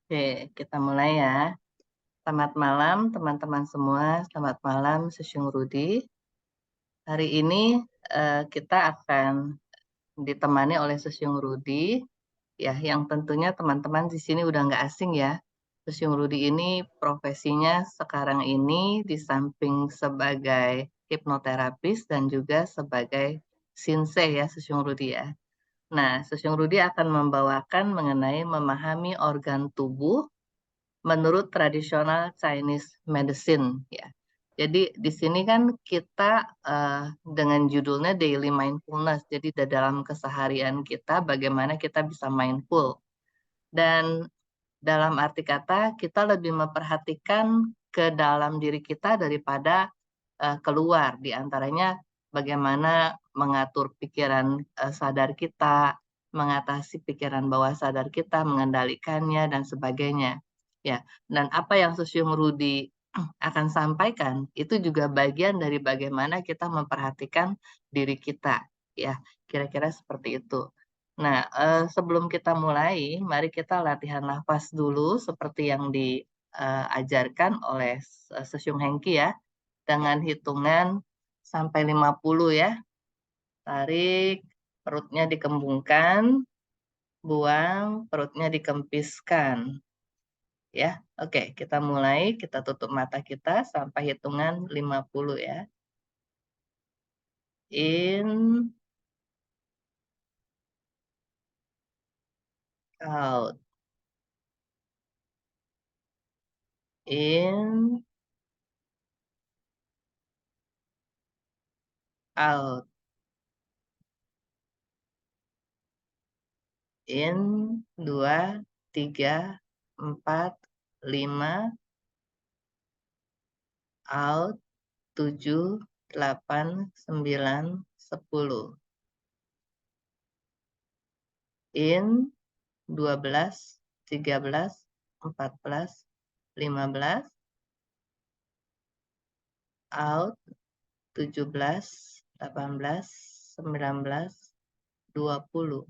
Oke, kita mulai ya. Selamat malam teman-teman semua, selamat malam Susyung Rudi. Hari ini kita akan ditemani oleh Susyung Rudi, ya, yang tentunya teman-teman di sini udah nggak asing ya. Susyung Rudi ini profesinya sekarang ini di samping sebagai hipnoterapis dan juga sebagai Shinsei ya Susyung Rudi ya. Nah, Susyung Rudi akan membawakan mengenai memahami organ tubuh menurut tradisional Chinese medicine ya. Jadi di sini kan kita dengan judulnya daily mindfulness. Jadi dalam keseharian kita bagaimana kita bisa mindful. Dan dalam arti kata kita lebih memperhatikan ke dalam diri kita daripada keluar. Di antaranya bagaimana mengatur pikiran sadar kita, mengatasi pikiran bawah sadar kita, mengendalikannya dan sebagainya. Ya, dan apa yang Susyung Rudi akan sampaikan itu juga bagian dari bagaimana kita memperhatikan diri kita, ya, kira-kira seperti itu. Nah, sebelum kita mulai, mari kita latihan nafas dulu seperti yang diajarkan oleh Susyung Hengki ya, dengan hitungan sampai 50 ya. Tarik, perutnya dikembungkan, buang, perutnya dikempiskan. Ya, oke, kita mulai, kita tutup mata kita sampai hitungan 50 ya. In, out. In, out. In, 2, 3, 4, 5, out, 7, 8, 9, 10. In, 12, 13, 14, 15, out, 17, 18, 19, 20.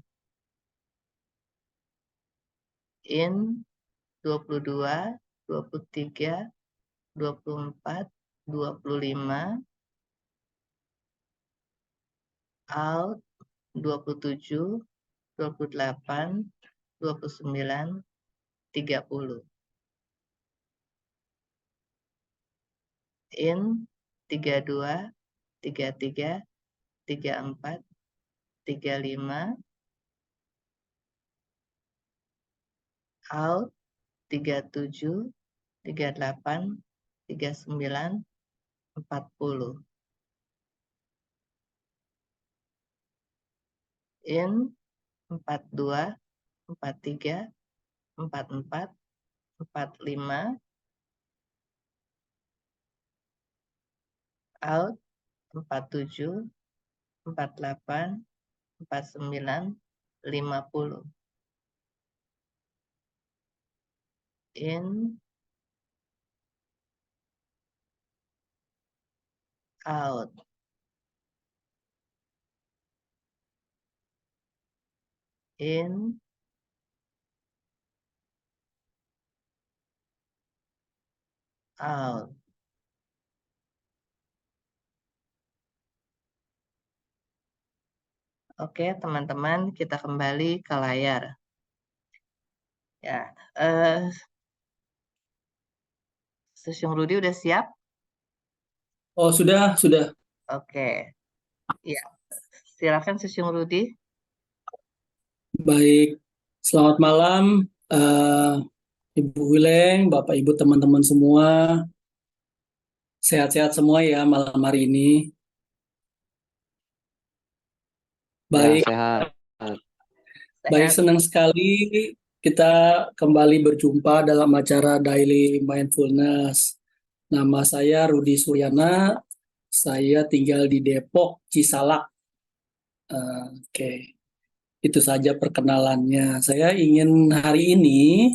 In, 22, 23, 24, 25, out, 27, 28, 29, 30. In, 32, 33, 34, 35, out, 37, 38, 39, 40. In, 42, 43, 44, 45, out, 47, 48, 49, 50. In, out. In, out. Oke, teman-teman, kita kembali ke layar. Ya, Susyung Rudi udah siap? Oh, sudah. Oke. Ya, silakan Susyung Rudi. Baik. Selamat malam, Ibu Wileng, Bapak Ibu teman-teman semua. Sehat-sehat semua ya malam hari ini. Ya, Baik, sehat. baik, Sehat. senang sekali kita kembali berjumpa dalam acara Daily Mindfulness. Nama saya Rudi Suryana. Saya tinggal di Depok, Cisalak. Oke. Itu saja perkenalannya. Saya ingin hari ini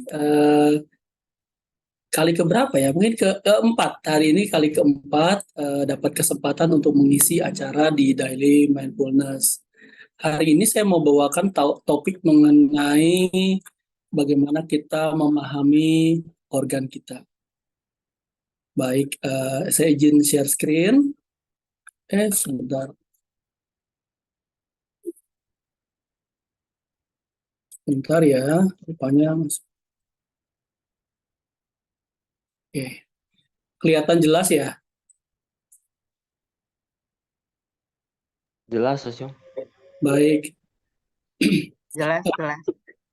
kali keberapa ya? Mungkin keempat. Hari ini kali keempat dapat kesempatan untuk mengisi acara di Daily Mindfulness. Hari ini saya mau bawakan topik mengenai bagaimana kita memahami organ kita. Baik, saya izin share screen. Sebentar. Bentar ya, rupanya. Oke, kelihatan jelas ya? Jelas, Sosyong. Baik, Jelas, jelas.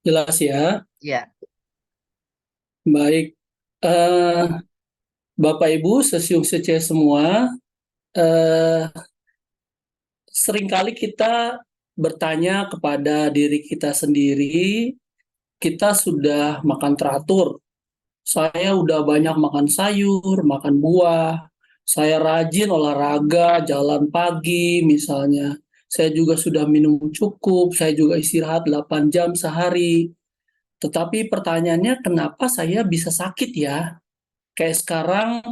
jelas ya. Ya. Baik, eh, Bapak Ibu, sesiung sece semua, eh, seringkali kita bertanya kepada diri kita sendiri, kita sudah makan teratur. Saya udah banyak makan sayur, makan buah, saya rajin olahraga, jalan pagi misalnya. Saya juga sudah minum cukup, saya juga istirahat 8 jam sehari. Tetapi pertanyaannya, kenapa saya bisa sakit ya? Kayak sekarang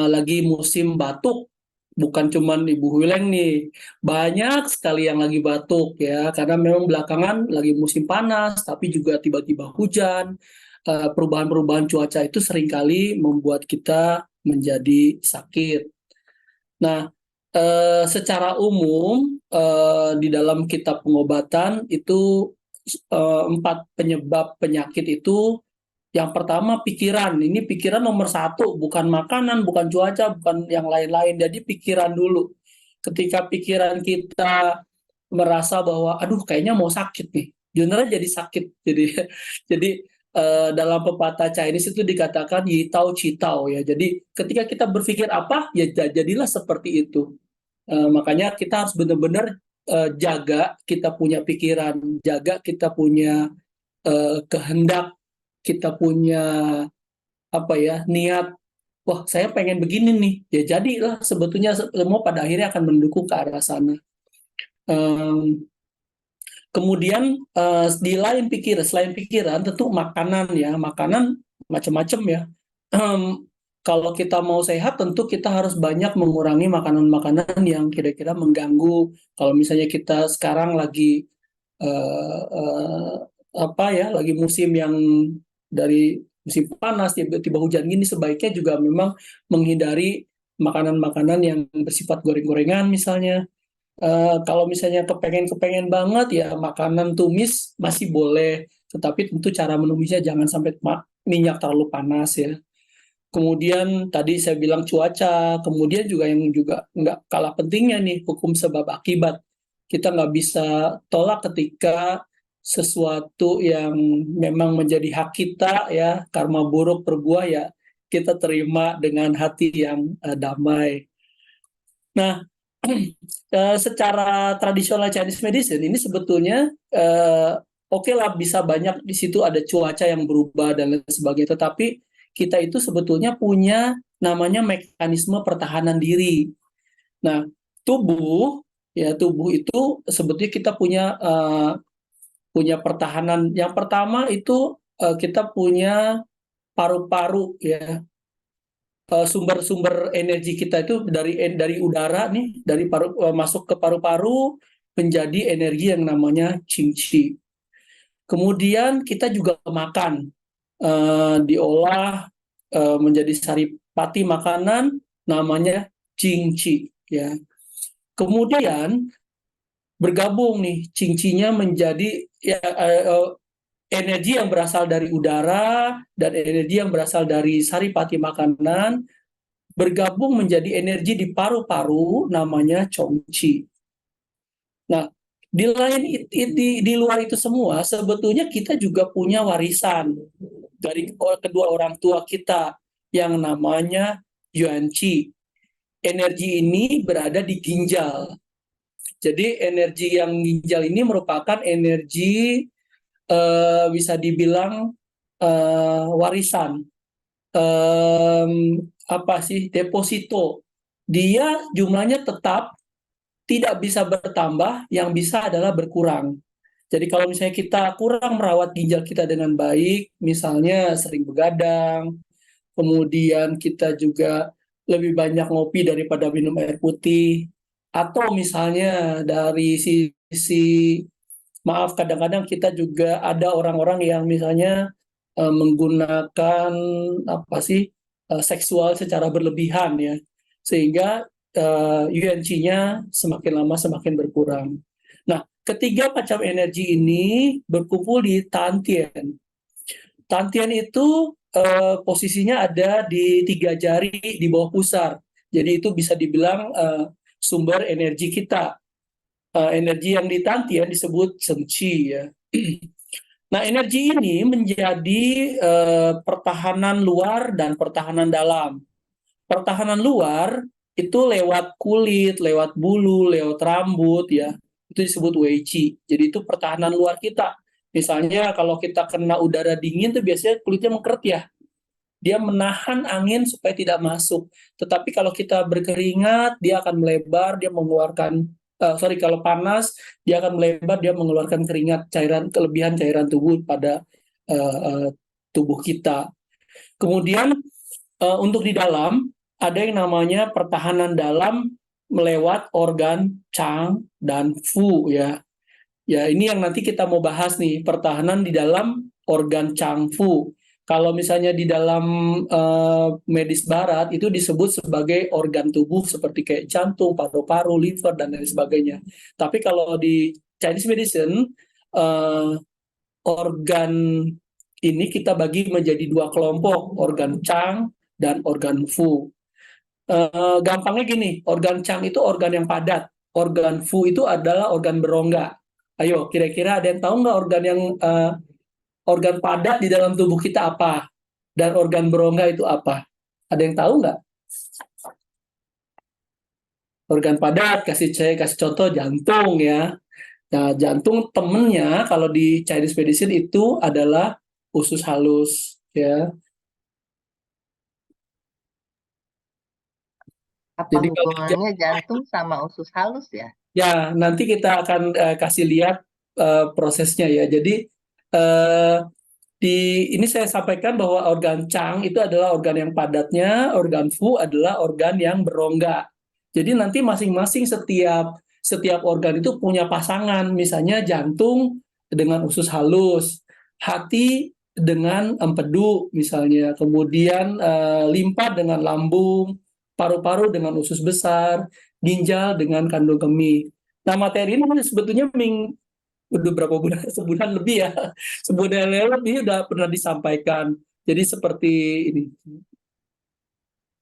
lagi musim batuk, bukan cuman Ibu Huleng nih, banyak sekali yang lagi batuk ya, karena memang belakangan lagi musim panas, tapi juga tiba-tiba hujan. Perubahan-perubahan cuaca itu seringkali membuat kita menjadi sakit. Nah, secara umum di dalam kitab pengobatan itu 4 penyebab penyakit itu. Yang pertama pikiran, ini pikiran nomor satu, bukan makanan, bukan cuaca, bukan yang lain-lain. Jadi pikiran dulu. Ketika pikiran kita merasa bahwa, aduh kayaknya mau sakit nih, beneran jadi sakit. Jadi, jadi dalam pepatah Chinese itu dikatakan yitao citao ya. Jadi ketika kita berpikir apa, ya jadilah seperti itu. Makanya kita harus benar-benar jaga kita punya pikiran, jaga kita punya kehendak, kita punya apa ya niat, wah saya pengen begini nih, ya jadilah, sebetulnya semua pada akhirnya akan mendukung ke arah sana. Kemudian di lain pikiran, selain pikiran tentu makanan ya, makanan macam-macam ya. Kalau kita mau sehat tentu kita harus banyak mengurangi makanan-makanan yang kira-kira mengganggu. Kalau misalnya kita sekarang lagi eh, eh, apa ya, lagi musim yang dari musim panas tiba-tiba hujan gini, sebaiknya juga memang menghindari makanan-makanan yang bersifat goreng-gorengan misalnya. Kalau misalnya kepengen-kepengen banget ya makanan tumis masih boleh, tetapi tentu cara menumisnya jangan sampai minyak terlalu panas ya. Kemudian tadi saya bilang cuaca, kemudian juga yang juga nggak kalah pentingnya nih, hukum sebab akibat. Kita nggak bisa tolak ketika sesuatu yang memang menjadi hak kita ya, karma buruk berbuah ya, kita terima dengan hati yang damai. Nah, secara tradisional Chinese medicine ini sebetulnya oke lah, bisa banyak di situ ada cuaca yang berubah dan lain sebagainya, tetapi kita itu sebetulnya punya namanya mekanisme pertahanan diri. Nah, tubuh itu sebetulnya kita punya pertahanan. Yang pertama itu kita punya paru-paru ya. Sumber-sumber energi kita itu dari udara nih, dari masuk ke paru-paru menjadi energi yang namanya qingqi. Kemudian kita juga makan, diolah menjadi saripati makanan namanya qingqi ya. Kemudian bergabung nih qingqinya menjadi ya, energi yang berasal dari udara dan energi yang berasal dari saripati makanan bergabung menjadi energi di paru-paru namanya Chongqi. Nah, di luar itu semua sebetulnya kita juga punya warisan dari kedua orang tua kita yang namanya Yuanqi. Energi ini berada di ginjal. Jadi energi yang ginjal ini merupakan energi bisa dibilang warisan, apa sih, deposito. Dia jumlahnya tetap tidak bisa bertambah, yang bisa adalah berkurang. Jadi kalau misalnya kita kurang merawat ginjal kita dengan baik, misalnya sering begadang, kemudian kita juga lebih banyak ngopi daripada minum air putih, atau misalnya dari sisi Maaf, kadang-kadang kita juga ada orang-orang yang misalnya menggunakan apa sih seksual secara berlebihan ya, sehingga UNC-nya semakin lama semakin berkurang. Nah, ketiga macam energi ini berkumpul di Tantien. Tantien itu posisinya ada di 3 jari di bawah pusar. Jadi itu bisa dibilang sumber energi kita. Energi yang di Tantien disebut Senchi ya. Nah, energi ini menjadi pertahanan luar dan pertahanan dalam. Pertahanan luar itu lewat kulit, lewat bulu, lewat rambut ya. Itu disebut Wei Qi. Jadi itu pertahanan luar kita. Misalnya kalau kita kena udara dingin tuh biasanya kulitnya mengkeret ya. Dia menahan angin supaya tidak masuk. Tetapi kalau kita berkeringat, dia akan melebar, dia mengeluarkan kalau panas, dia akan melebar, dia mengeluarkan keringat, cairan kelebihan cairan tubuh pada uh, uh, tubuh kita. Kemudian untuk di dalam ada yang namanya pertahanan dalam melewat organ Chang dan Fu ya. Ya, ini yang nanti kita mau bahas nih, pertahanan di dalam organ Chang Fu. Kalau misalnya di dalam medis barat itu disebut sebagai organ tubuh seperti kayak jantung, paru-paru, liver dan lain sebagainya. Tapi kalau di Chinese medicine organ ini kita bagi menjadi 2 kelompok, organ Chang dan organ Fu. Gampangnya gini, organ Chang itu organ yang padat, organ Fu itu adalah organ berongga. Ayo, kira-kira ada yang tahu nggak organ padat di dalam tubuh kita apa? Dan organ berongga itu apa? Ada yang tahu nggak? Organ padat, kasih contoh jantung ya. Nah, jantung temennya kalau di Chinese medicine itu adalah usus halus ya. Apa Jadi kalau hubungannya jantung sama usus halus ya? ya, nanti kita akan kasih lihat prosesnya ya. Jadi eh, ini saya sampaikan bahwa organ Chang itu adalah organ yang padatnya, organ Fu adalah organ yang berongga. Jadi nanti masing-masing setiap organ itu punya pasangan. Misalnya jantung dengan usus halus, hati dengan empedu misalnya, kemudian limpa dengan lambung, paru-paru dengan usus besar, ginjal dengan kandung kemih. Nah, materi ini sebetulnya udah berapa bulan, sebulan lebih ya, sebulan lebih udah pernah disampaikan. Jadi seperti ini.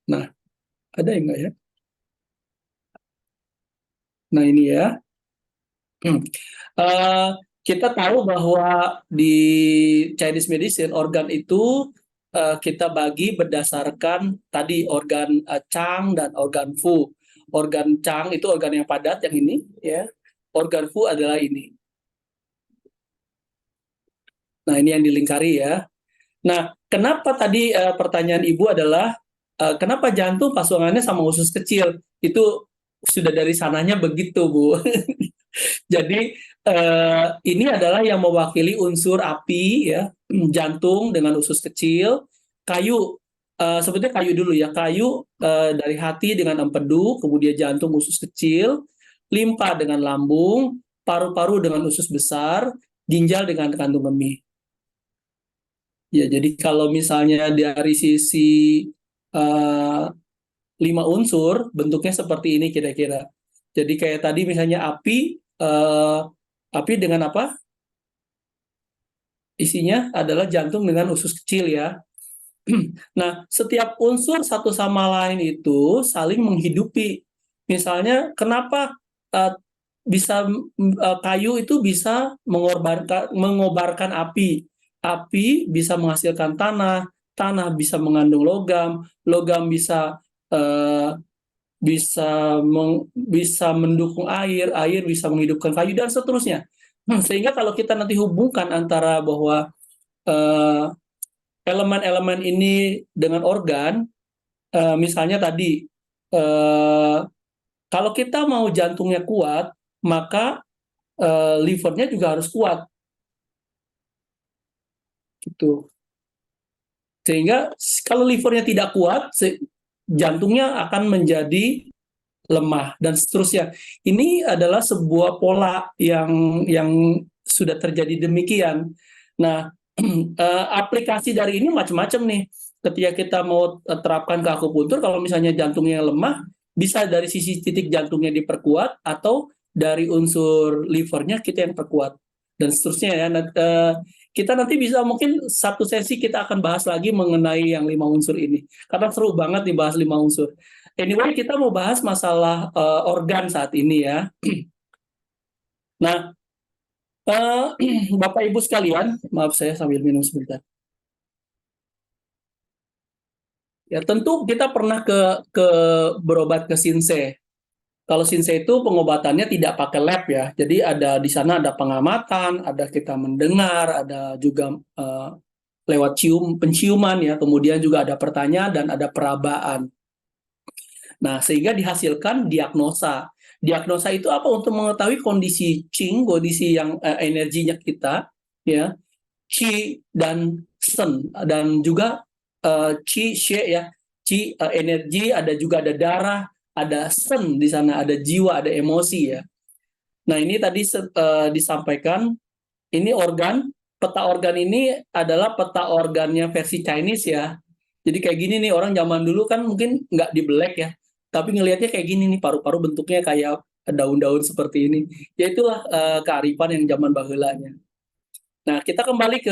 Nah, ada yang enggak ya? Nah, ini ya. Uh, kita tahu bahwa di Chinese medicine organ itu kita bagi berdasarkan tadi organ Chang dan organ Fu. Organ Chang itu organ yang padat yang ini ya. Organ Fu adalah ini. Nah, ini yang dilingkari ya. Nah, kenapa tadi pertanyaan Ibu adalah kenapa jantung pasangannya sama usus kecil? Itu sudah dari sananya begitu, Bu. Jadi ini adalah yang mewakili unsur api ya, jantung dengan usus kecil, kayu sebetulnya kayu dulu ya, kayu dari hati dengan empedu, kemudian jantung usus kecil, limpa dengan lambung, paru-paru dengan usus besar, ginjal dengan kandung kemih. Ya, jadi kalau misalnya dari sisi uh, 5 unsur, bentuknya seperti ini kira-kira. Jadi kayak tadi misalnya api dengan apa? Isinya adalah jantung dengan usus kecil ya. Nah, setiap unsur satu sama lain itu saling menghidupi. Misalnya, kenapa bisa kayu itu bisa mengobarkan api? Api bisa menghasilkan tanah, tanah bisa mengandung logam, logam uh, bisa mendukung air, air bisa menghidupkan kayu dan seterusnya. Sehingga kalau kita nanti hubungkan antara bahwa eh, elemen-elemen ini dengan organ, misalnya tadi eh, kalau kita mau jantungnya kuat, maka livernya juga harus kuat, gitu. Sehingga kalau livernya tidak kuat, jantungnya akan menjadi lemah dan seterusnya. Ini adalah sebuah pola yang sudah terjadi demikian. Nah, aplikasi dari ini macam-macam nih. Ketika kita mau terapkan ke akupuntur, kalau misalnya jantungnya lemah, bisa dari sisi titik jantungnya diperkuat atau dari unsur livernya kita yang perkuat dan seterusnya ya. Kita nanti bisa mungkin satu sesi kita akan bahas lagi mengenai yang 5 unsur ini karena seru banget nih bahas 5 unsur. Anyway, kita mau bahas masalah organ saat ini ya. Nah, Bapak Ibu sekalian, maaf saya sambil minum sebentar. Ya tentu kita pernah ke berobat ke Shinsei. Kalau Shinsei itu pengobatannya tidak pakai lab ya. Jadi ada di sana ada pengamatan, ada kita mendengar, ada juga lewat penciuman ya. Kemudian juga ada pertanyaan dan ada perabaan. Nah, sehingga dihasilkan diagnosa. Diagnosa itu apa? Untuk mengetahui kondisi Qing, kondisi yang energinya kita, ya, Qi dan Shen, dan juga Qi, Xie ya. Qi energi, ada juga ada darah, ada Shen di sana, ada jiwa, ada emosi ya. Nah, ini tadi disampaikan, ini organ, peta organ ini adalah peta organnya versi Chinese ya. Jadi kayak gini nih, orang zaman dulu kan mungkin nggak dibelek ya, tapi ngelihatnya kayak gini nih, paru-paru bentuknya kayak daun-daun seperti ini. Ya itulah kearifan yang zaman bahulanya. Nah, kita kembali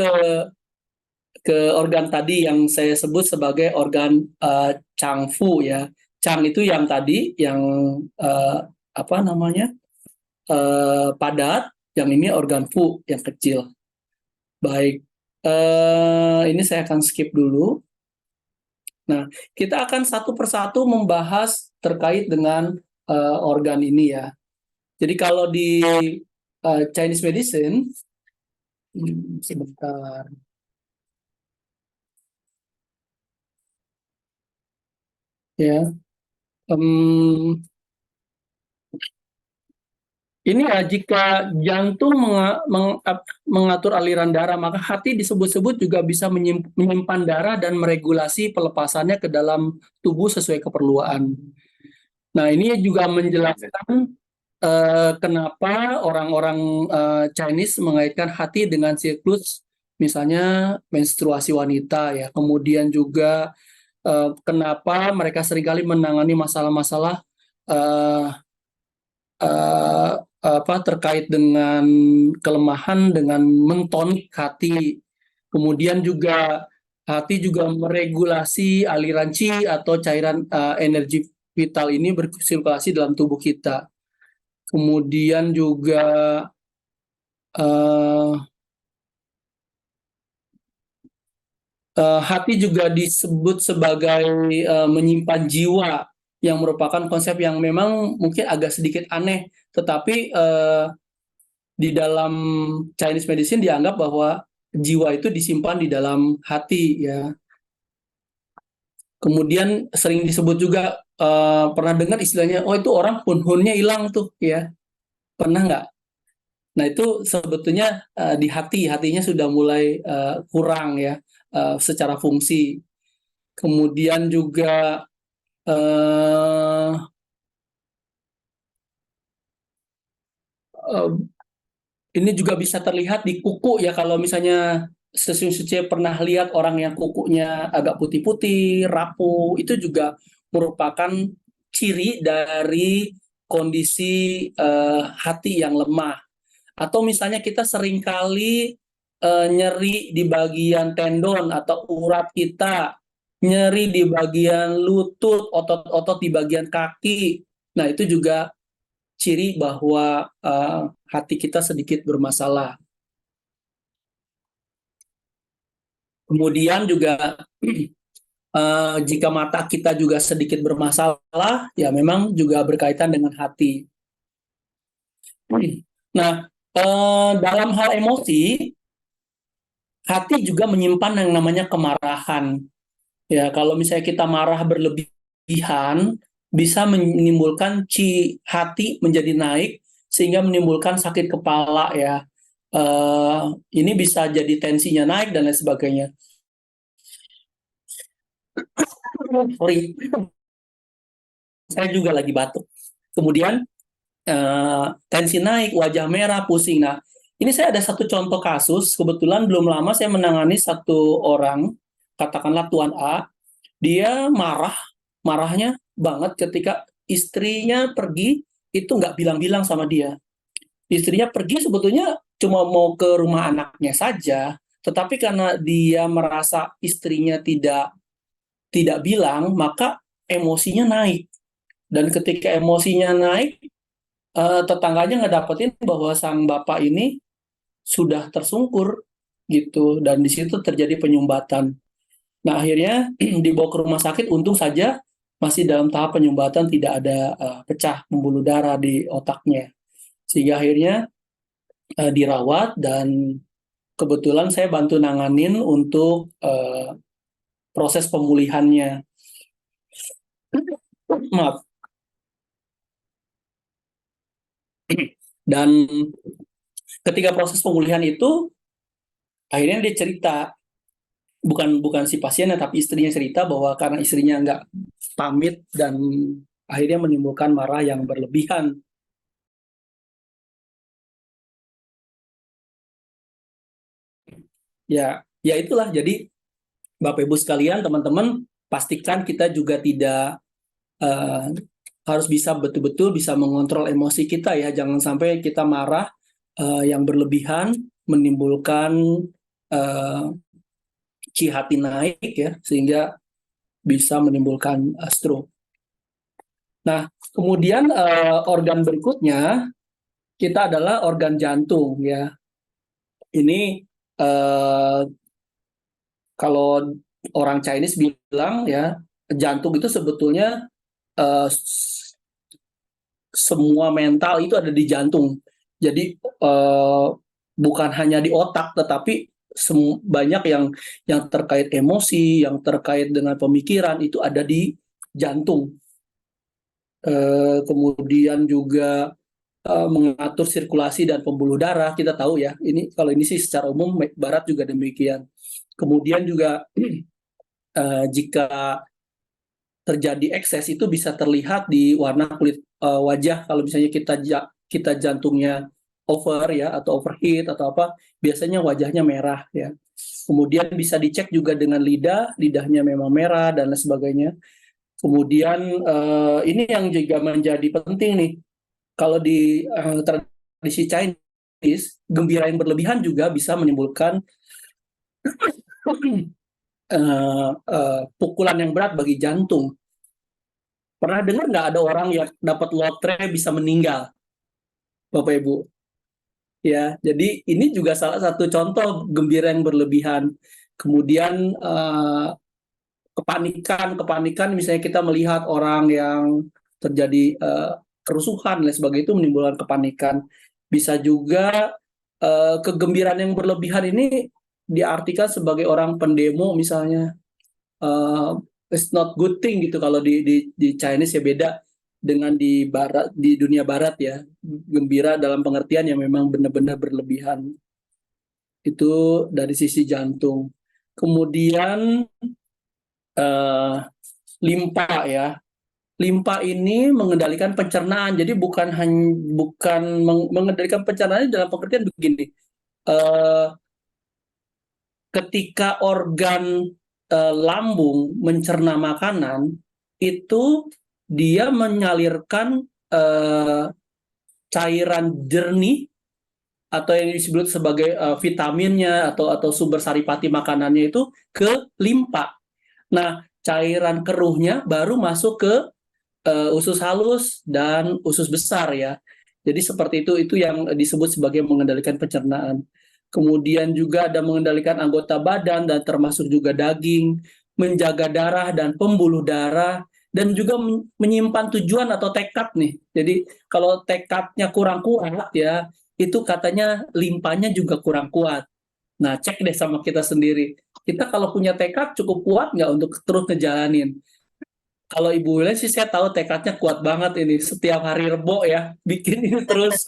ke organ tadi yang saya sebut sebagai organ Changfu ya. Chang itu yang tadi, yang uh, apa namanya, padat, yang ini organ Fu yang kecil. Baik, ini saya akan skip dulu. Nah, kita akan satu persatu membahas terkait dengan organ ini ya. Jadi kalau di Chinese medicine, sebentar ya. Ini ya, jika jantung mengatur aliran darah, maka hati disebut-sebut juga bisa menyimpan darah dan meregulasi pelepasannya ke dalam tubuh sesuai keperluan. Nah, ini juga menjelaskan kenapa orang-orang Chinese mengaitkan hati dengan siklus, misalnya menstruasi wanita ya. Kemudian juga kenapa mereka seringkali menangani masalah-masalah uh, uh, terkait dengan kelemahan dengan mentonik hati. Kemudian juga hati juga meregulasi aliran qi atau cairan energi vital ini bersirkulasi dalam tubuh kita. Kemudian juga uh, hati juga disebut sebagai menyimpan jiwa, yang merupakan konsep yang memang mungkin agak sedikit aneh, tetapi di dalam Chinese medicine dianggap bahwa jiwa itu disimpan di dalam hati ya. Kemudian sering disebut juga, pernah dengar istilahnya, oh itu orang hun-hunnya hilang tuh ya, pernah nggak? Nah itu sebetulnya di hatinya sudah mulai kurang ya secara fungsi. Kemudian juga uh, uh, ini juga bisa terlihat di kuku ya, kalau misalnya Suci pernah lihat orang yang kukunya agak putih-putih, rapuh, itu juga merupakan ciri dari kondisi hati yang lemah. Atau misalnya kita seringkali nyeri di bagian tendon atau urat kita, nyeri di bagian lutut, otot-otot di bagian kaki. Nah, itu juga ciri bahwa hati kita sedikit bermasalah. Kemudian juga jika mata kita juga sedikit bermasalah, ya memang juga berkaitan dengan hati. Nah, dalam hal emosi, hati juga menyimpan yang namanya kemarahan. Ya, kalau misalnya kita marah berlebihan, bisa menimbulkan hati menjadi naik, sehingga menimbulkan sakit kepala ya. Ini bisa jadi tensinya naik dan lain sebagainya. Sorry, saya juga lagi batuk. Kemudian tensi naik, wajah merah, pusing. Nah, ini saya ada satu contoh kasus, kebetulan belum lama saya menangani satu orang, katakanlah Tuan A, dia marahnya banget ketika istrinya pergi, itu nggak bilang-bilang sama dia. Istrinya pergi sebetulnya cuma mau ke rumah anaknya saja, tetapi karena dia merasa istrinya tidak tidak bilang, maka emosinya naik. Dan ketika emosinya naik, tetangganya ngedapetin bahwa sang bapak ini sudah tersungkur gitu, dan di situ terjadi penyumbatan. Nah, akhirnya dibawa ke rumah sakit, untung saja masih dalam tahap penyumbatan, tidak ada pecah pembuluh darah di otaknya. Sehingga akhirnya dirawat, dan kebetulan saya bantu nanganin untuk proses pemulihannya. Maaf. Dan ketika proses pemulihan itu, akhirnya dia cerita, bukan bukan si pasiennya tapi istrinya cerita bahwa karena istrinya nggak pamit dan akhirnya menimbulkan marah yang berlebihan. Ya itulah. Jadi Bapak Ibu sekalian, teman-teman, pastikan kita juga tidak eh, harus bisa betul-betul bisa mengontrol emosi kita ya. Jangan sampai kita marah yang berlebihan menimbulkan eh, ki hati naik ya, sehingga bisa menimbulkan stroke. Nah, kemudian organ berikutnya kita adalah organ jantung ya. Ini eh, kalau orang Chinese bilang ya, jantung itu sebetulnya eh, semua mental itu ada di jantung. Jadi bukan hanya di otak, tetapi banyak yang terkait emosi, yang terkait dengan pemikiran itu ada di jantung. Kemudian juga mengatur sirkulasi dan pembuluh darah, kita tahu ya. Ini kalau ini sih secara umum Barat juga demikian. Kemudian juga jika terjadi ekses itu bisa terlihat di warna kulit wajah. Kalau misalnya kita jantungnya over ya, atau overheat atau apa, biasanya wajahnya merah ya. Kemudian bisa dicek juga dengan lidahnya memang merah dan lain sebagainya. Kemudian ini yang juga menjadi penting nih, kalau di tradisi Chinese, gembira yang berlebihan juga bisa menimbulkan pukulan yang berat bagi jantung. Pernah dengar nggak ada orang yang dapat lotre bisa meninggal, Bapak Ibu? Ya, jadi ini juga salah satu contoh gembira yang berlebihan. Kemudian kepanikan misalnya kita melihat orang yang terjadi kerusuhan dan sebagainya, itu menimbulkan kepanikan. Bisa juga kegembiraan yang berlebihan ini diartikan sebagai orang pendemo misalnya. It's not good thing gitu kalau di Chinese ya, beda dengan di barat, di dunia barat ya. Gembira dalam pengertian yang memang benar-benar berlebihan. Itu dari sisi jantung. Kemudian eh, limpa ya. Limpa ini mengendalikan pencernaan. Jadi bukan mengendalikan pencernaan dalam pengertian begini. Eh, Ketika organ lambung mencerna makanan, itu dia menyalirkan cairan jernih atau yang disebut sebagai vitaminnya atau sumber saripati makanannya itu ke limpa. Nah, cairan keruhnya baru masuk ke usus halus dan usus besar ya. Jadi seperti itu yang disebut sebagai mengendalikan pencernaan. Kemudian juga ada mengendalikan anggota badan dan termasuk juga daging, menjaga darah dan pembuluh darah, dan juga menyimpan tujuan atau tekad nih. Jadi kalau tekadnya kurang kuat ya, itu katanya limpanya juga kurang kuat. Nah, cek deh sama kita sendiri. Kita kalau punya tekad cukup kuat nggak untuk terus ngejalanin? Kalau Ibu Wilen sih saya tahu tekadnya kuat banget ini. Setiap hari Rebo ya, bikin ini terus.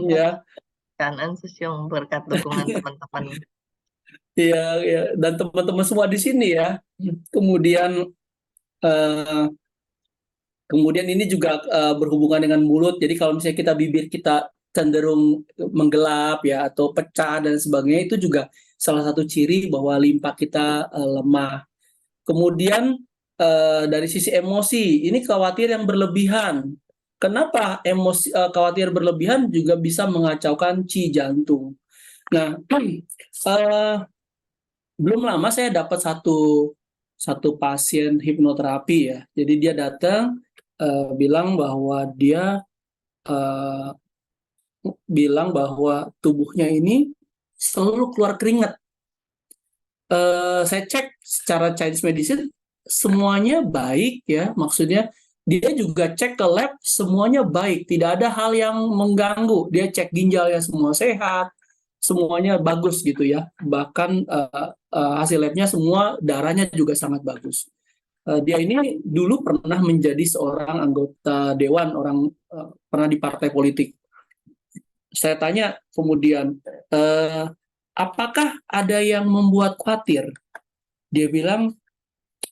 Ya, Kanan Susyung berkat dukungan teman-teman. ya, ya. Dan teman-teman semua di sini ya. Kemudian eh, ini juga berhubungan dengan mulut. Jadi kalau misalnya bibir kita cenderung menggelap ya atau pecah dan sebagainya, itu juga salah satu ciri bahwa limpa kita lemah. Kemudian dari sisi emosi, ini khawatir yang berlebihan. Kenapa emosi khawatir berlebihan juga bisa mengacaukan qi jantung. Nah, eh, belum lama saya dapat satu pasien hipnoterapi ya. Jadi dia datang bilang bahwa dia eh, bilang bahwa tubuhnya ini selalu keluar keringat. Saya cek secara Chinese medicine semuanya baik ya, maksudnya dia juga cek ke lab semuanya baik, tidak ada hal yang mengganggu. Dia cek ginjalnya semua sehat, semuanya bagus gitu ya. Bahkan hasil labnya semua darahnya juga sangat bagus. Dia ini dulu pernah menjadi seorang anggota dewan, pernah di partai politik. Saya tanya kemudian, apakah ada yang membuat khawatir? Dia bilang,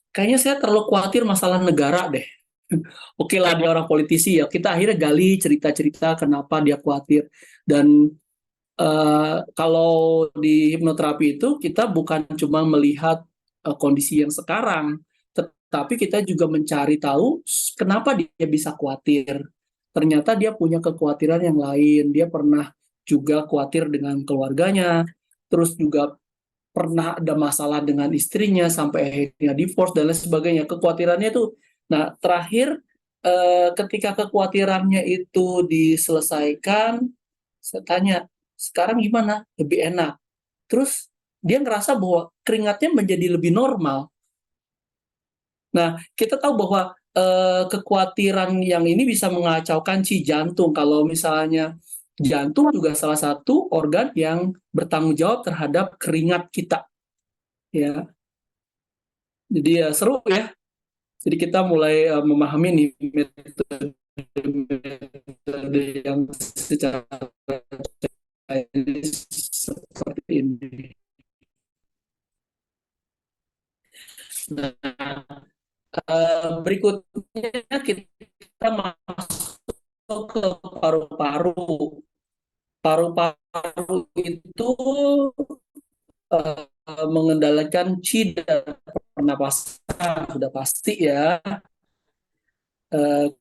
kayaknya saya terlalu khawatir masalah negara deh. Oke lah, dia orang politisi ya. Kita akhirnya gali cerita-cerita kenapa dia khawatir. Dan kalau di hipnoterapi itu kita bukan cuma melihat kondisi yang sekarang, tetapi kita juga mencari tahu kenapa dia bisa khawatir. Ternyata dia punya kekhawatiran yang lain. Dia pernah juga khawatir dengan keluarganya, terus juga pernah ada masalah dengan istrinya sampai akhirnya divorce dan lain sebagainya. Kekhawatirannya itu, nah terakhir ketika kekhawatirannya itu diselesaikan, saya tanya, sekarang gimana? Lebih enak. Terus dia ngerasa bahwa keringatnya menjadi lebih normal. Nah, kita tahu bahwa kekhawatiran yang ini bisa mengacaukan si jantung. Kalau misalnya jantung juga salah satu organ yang bertanggung jawab terhadap keringat kita. Ya, jadi ya seru ya. Jadi kita mulai memahami nih metode yang secara seperti ini. Nah, berikutnya kita masuk ke paru-paru. Paru-paru itu mengendalikan qi dan pernapasan sudah pasti ya.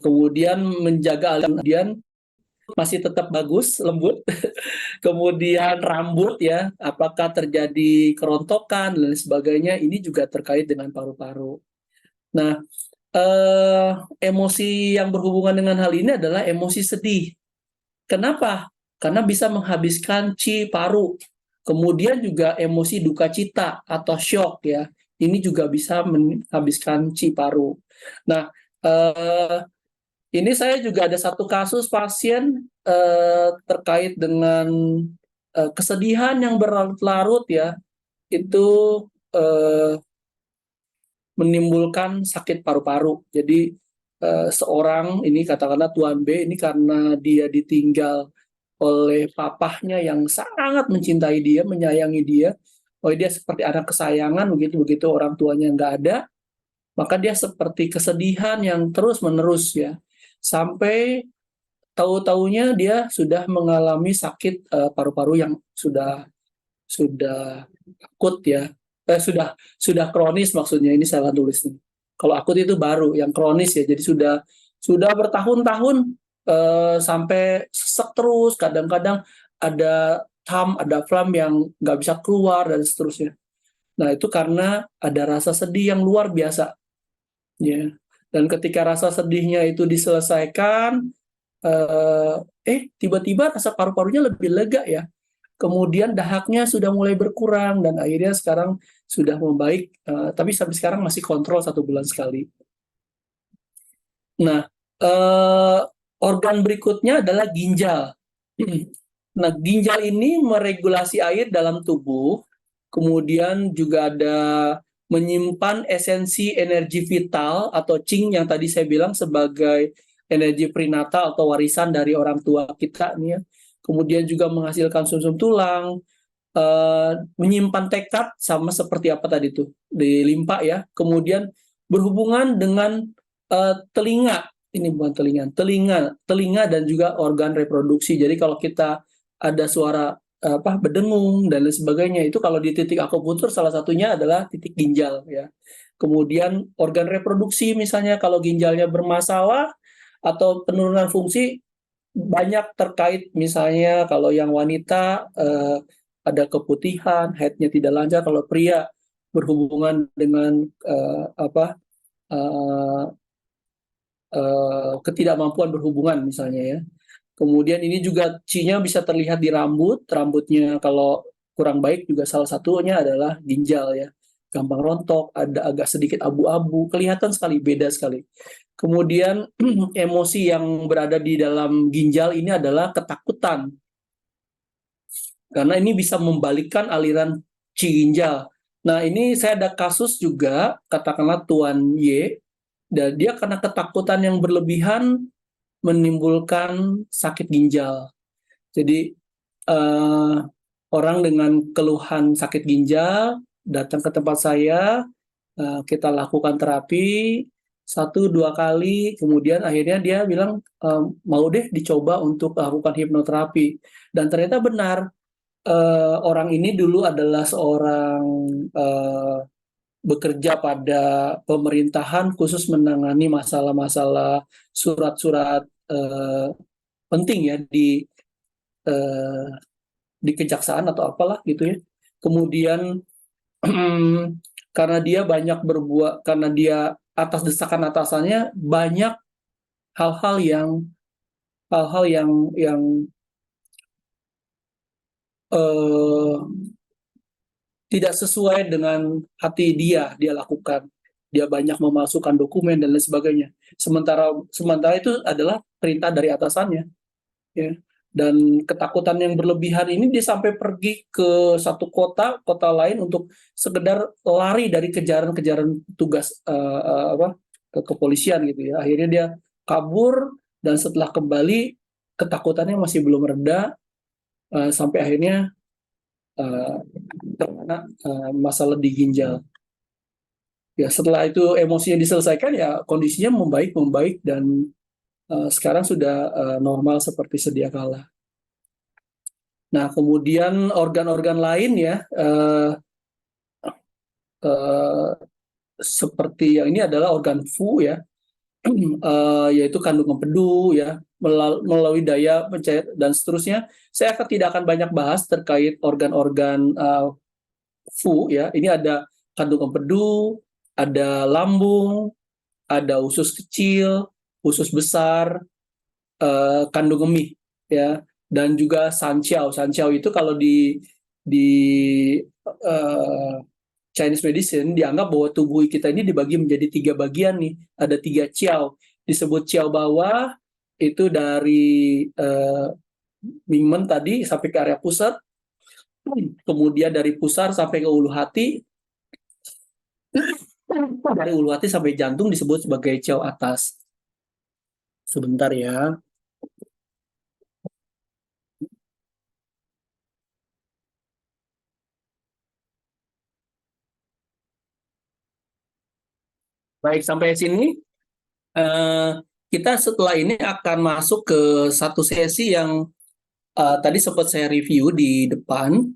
Kemudian menjaga aliran, kemudian masih tetap bagus, lembut. Kemudian rambut ya, apakah terjadi kerontokan dan sebagainya, ini juga terkait dengan paru-paru. Nah, emosi yang berhubungan dengan hal ini adalah emosi sedih. Kenapa? Karena bisa menghabiskan qi paru. Kemudian juga emosi duka cita atau shock ya. Ini juga bisa menghabiskan qi paru. Nah, ini saya juga ada satu kasus pasien terkait dengan kesedihan yang berlarut-larut ya. Itu menimbulkan sakit paru-paru. Jadi seorang ini katakanlah Tuan B ini karena dia ditinggal oleh papahnya yang sangat mencintai dia, menyayangi dia. Oh, dia seperti anak kesayangan begitu orang tuanya nggak ada, maka dia seperti kesedihan yang terus-menerus ya. Sampai tahu-taunya dia sudah mengalami sakit paru-paru yang sudah akut ya. Sudah kronis maksudnya, ini salah tulis nih. Kalau akut itu baru, yang kronis ya. Jadi sudah bertahun-tahun sampai sesek terus, kadang-kadang ada ada flam yang nggak bisa keluar dan seterusnya. Nah, itu karena ada rasa sedih yang luar biasa. Ya. Dan ketika rasa sedihnya itu diselesaikan, tiba-tiba rasa paru-parunya lebih lega ya. Kemudian dahaknya sudah mulai berkurang dan akhirnya sekarang sudah membaik, tapi sampai sekarang masih kontrol 1 bulan sekali. Nah, organ berikutnya adalah ginjal. Nah, ginjal ini meregulasi air dalam tubuh, kemudian juga ada menyimpan esensi energi vital atau qing yang tadi saya bilang sebagai energi prenatal atau warisan dari orang tua kita nih ya. Kemudian juga menghasilkan sumsum tulang, menyimpan tekad sama seperti apa tadi tuh di limpa ya. Kemudian berhubungan dengan telinga ini bukan telinga dan juga organ reproduksi. Jadi kalau kita ada suara berdengung dan lain sebagainya, itu kalau di titik akupunktur salah satunya adalah titik ginjal ya. Kemudian organ reproduksi misalnya kalau ginjalnya bermasalah atau penurunan fungsi, banyak terkait misalnya kalau yang wanita ada keputihan, haidnya tidak lancar, kalau pria berhubungan dengan eh, ketidakmampuan berhubungan misalnya ya. Kemudian ini juga C-nya bisa terlihat di rambutnya kalau kurang baik juga salah satunya adalah ginjal ya. Gampang rontok, ada agak sedikit abu-abu, kelihatan sekali, beda sekali. Kemudian emosi yang berada di dalam ginjal ini adalah ketakutan, karena ini bisa membalikkan aliran C ginjal. Nah ini saya ada kasus juga, katakanlah Tuan Y, dan dia karena ketakutan yang berlebihan menimbulkan sakit ginjal. Jadi eh, orang dengan keluhan sakit ginjal datang ke tempat saya, kita lakukan terapi 1-2 kali, kemudian akhirnya dia bilang mau deh dicoba untuk lakukan hipnoterapi, dan ternyata benar, orang ini dulu adalah seorang eh, bekerja pada pemerintahan khusus menangani masalah-masalah surat-surat penting ya eh, di kejaksaan atau apalah gitu ya. Kemudian karena dia banyak berbuat, karena dia atas desakan atasannya banyak hal-hal yang hal-hal yang eh, tidak sesuai dengan hati dia lakukan. Dia banyak memasukkan dokumen dan lain sebagainya. Sementara itu adalah perintah dari atasannya, ya. Dan ketakutan yang berlebihan ini dia sampai pergi ke satu kota lain untuk sekedar lari dari kejaran-kejaran tugas kepolisian gitu ya. Akhirnya dia kabur, dan setelah kembali ketakutannya masih belum reda, sampai akhirnya uh, terkena masalah di ginjal. Ya setelah itu emosinya diselesaikan, ya kondisinya membaik dan sekarang sudah normal seperti sedia kala. Nah kemudian organ-organ lain ya, uh, seperti yang ini adalah organ Fu ya, yaitu kandung empedu ya, melalui daya pencair dan seterusnya. Saya tidak akan banyak bahas terkait organ-organ Fu ya. Ini ada kandung empedu, ada lambung, ada usus kecil, usus besar, kandung kemih ya, dan juga sanqiao. Sanqiao itu kalau di uh, Chinese medicine dianggap bahwa tubuh kita ini dibagi menjadi 3 bagian nih. Ada 3 qiao. Disebut qiao bawah itu dari Mingmen tadi sampai ke area pusat, kemudian dari pusar sampai ke ulu hati, dari ulu hati sampai jantung disebut sebagai qiao atas. Sebentar ya. Baik, sampai sini eh, kita setelah ini akan masuk ke satu sesi yang tadi sempat saya review di depan,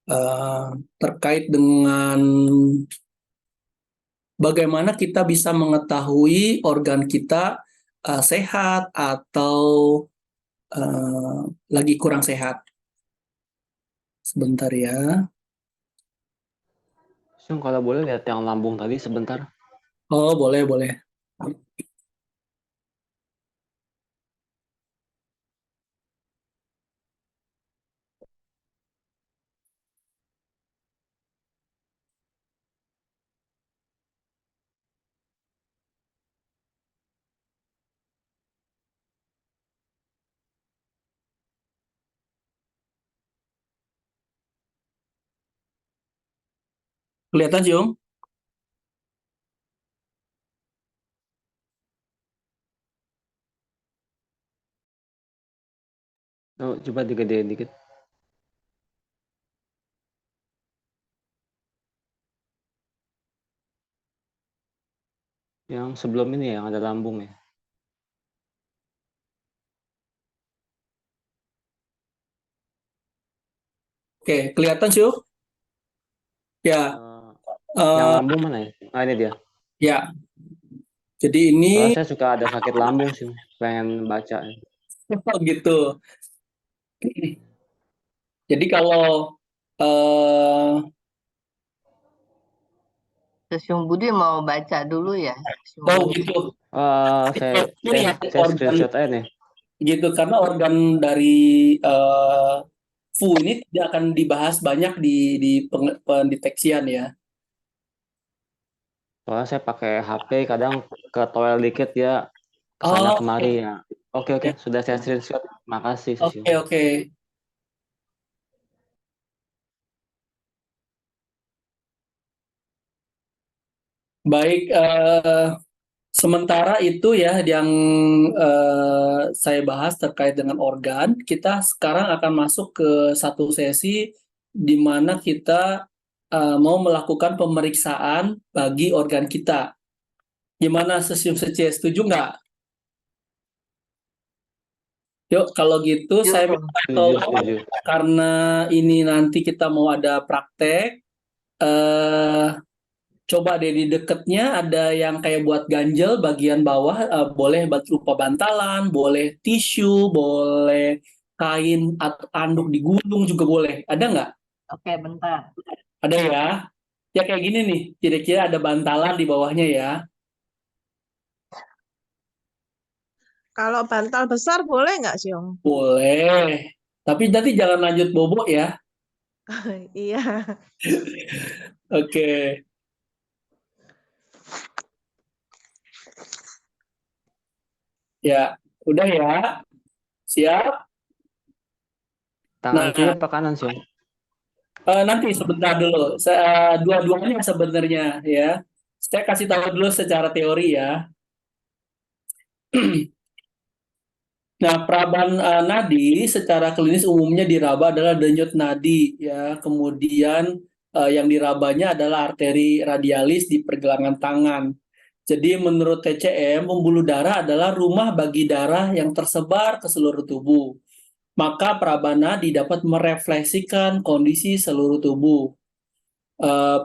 eh, terkait dengan bagaimana kita bisa mengetahui organ kita sehat atau uh, lagi kurang sehat. Sebentar ya. Sung, kalau boleh lihat yang lambung tadi sebentar. Oh, boleh, boleh. Kelihatan, Jung? Oh, coba digedein dikit. Yang sebelum ini ya, yang ada lambung ya. Oke, kelihatan sih? Ya, Yang eh, lambung mana ya? Ah, ini dia. ya. Jadi ini Soalnya saya suka ada sakit lambung sih, pengen baca. gitu. Jadi kalau eh Susyung Budi mau baca dulu ya, Susyung oh Budi. gitu. Saya Ini ya saya organ screenshot aja nih. gitu karena organ dari eh FU ini tidak akan dibahas banyak di pendeteksian ya. Soalnya saya pakai HP, kadang ke toilet dikit ya, kesana Oh, kemari ya. Oke, ya. sudah saya screenshot. Makasih, Susi. Oke, oke. Baik, sementara itu ya yang saya bahas terkait dengan organ, kita sekarang akan masuk ke satu sesi di mana kita mau melakukan pemeriksaan bagi organ kita. Gimana Sesium Sece, setuju nggak? Yuk, kalau gitu saya Setuju. minta Setuju, tolong setuju. karena ini nanti kita mau ada praktek, eh, coba deh di deketnya ada yang kayak buat ganjel bagian bawah, boleh berupa bantalan, boleh tisu, boleh kain atau anduk digulung juga boleh. Ada nggak? Oke, bentar. Ada ya? Ya kayak gini nih, kira-kira ada bantalan di bawahnya ya. Kalau bantal besar boleh nggak, Siong? Boleh. Tapi nanti jangan lanjut bobok ya. Iya. Oke. Ya, udah ya. Siap? Tangan kiri Nah, apa kanan, sih? nanti sebentar dulu. Dua-duanya sebenarnya ya. Saya kasih tahu dulu secara teori ya. Nah, praban nadi secara klinis umumnya diraba adalah denyut nadi ya. Kemudian yang dirabanya adalah arteri radialis di pergelangan tangan. Jadi menurut TCM, pembuluh darah adalah rumah bagi darah yang tersebar ke seluruh tubuh. Maka praban nadi dapat merefleksikan kondisi seluruh tubuh.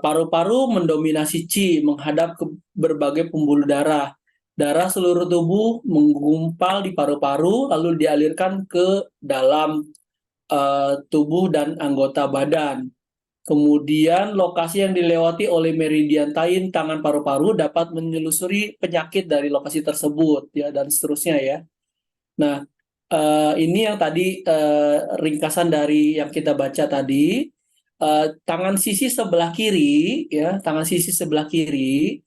Paru-paru mendominasi Qi menghadap ke berbagai pembuluh darah. Darah seluruh tubuh menggumpal di paru-paru lalu dialirkan ke dalam tubuh dan anggota badan. Kemudian lokasi yang dilewati oleh meridian tahin tangan paru-paru dapat menyelusuri penyakit dari lokasi tersebut ya dan seterusnya ya. Nah, ini yang tadi ringkasan dari yang kita baca tadi. Tangan sisi sebelah kiri, ya, tangan sisi sebelah kiri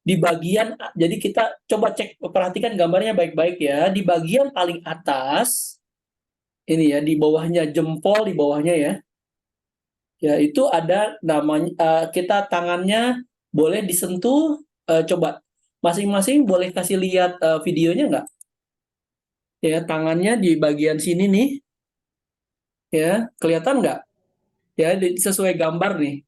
di bagian, jadi kita coba cek, perhatikan gambarnya baik-baik ya. Di bagian paling atas, ini ya, di bawahnya jempol, di bawahnya ya itu ada namanya. Kita tangannya boleh disentuh, coba masing-masing boleh kasih lihat videonya nggak? Ya, tangannya di bagian sini nih, ya, kelihatan nggak? Ya, sesuai gambar nih.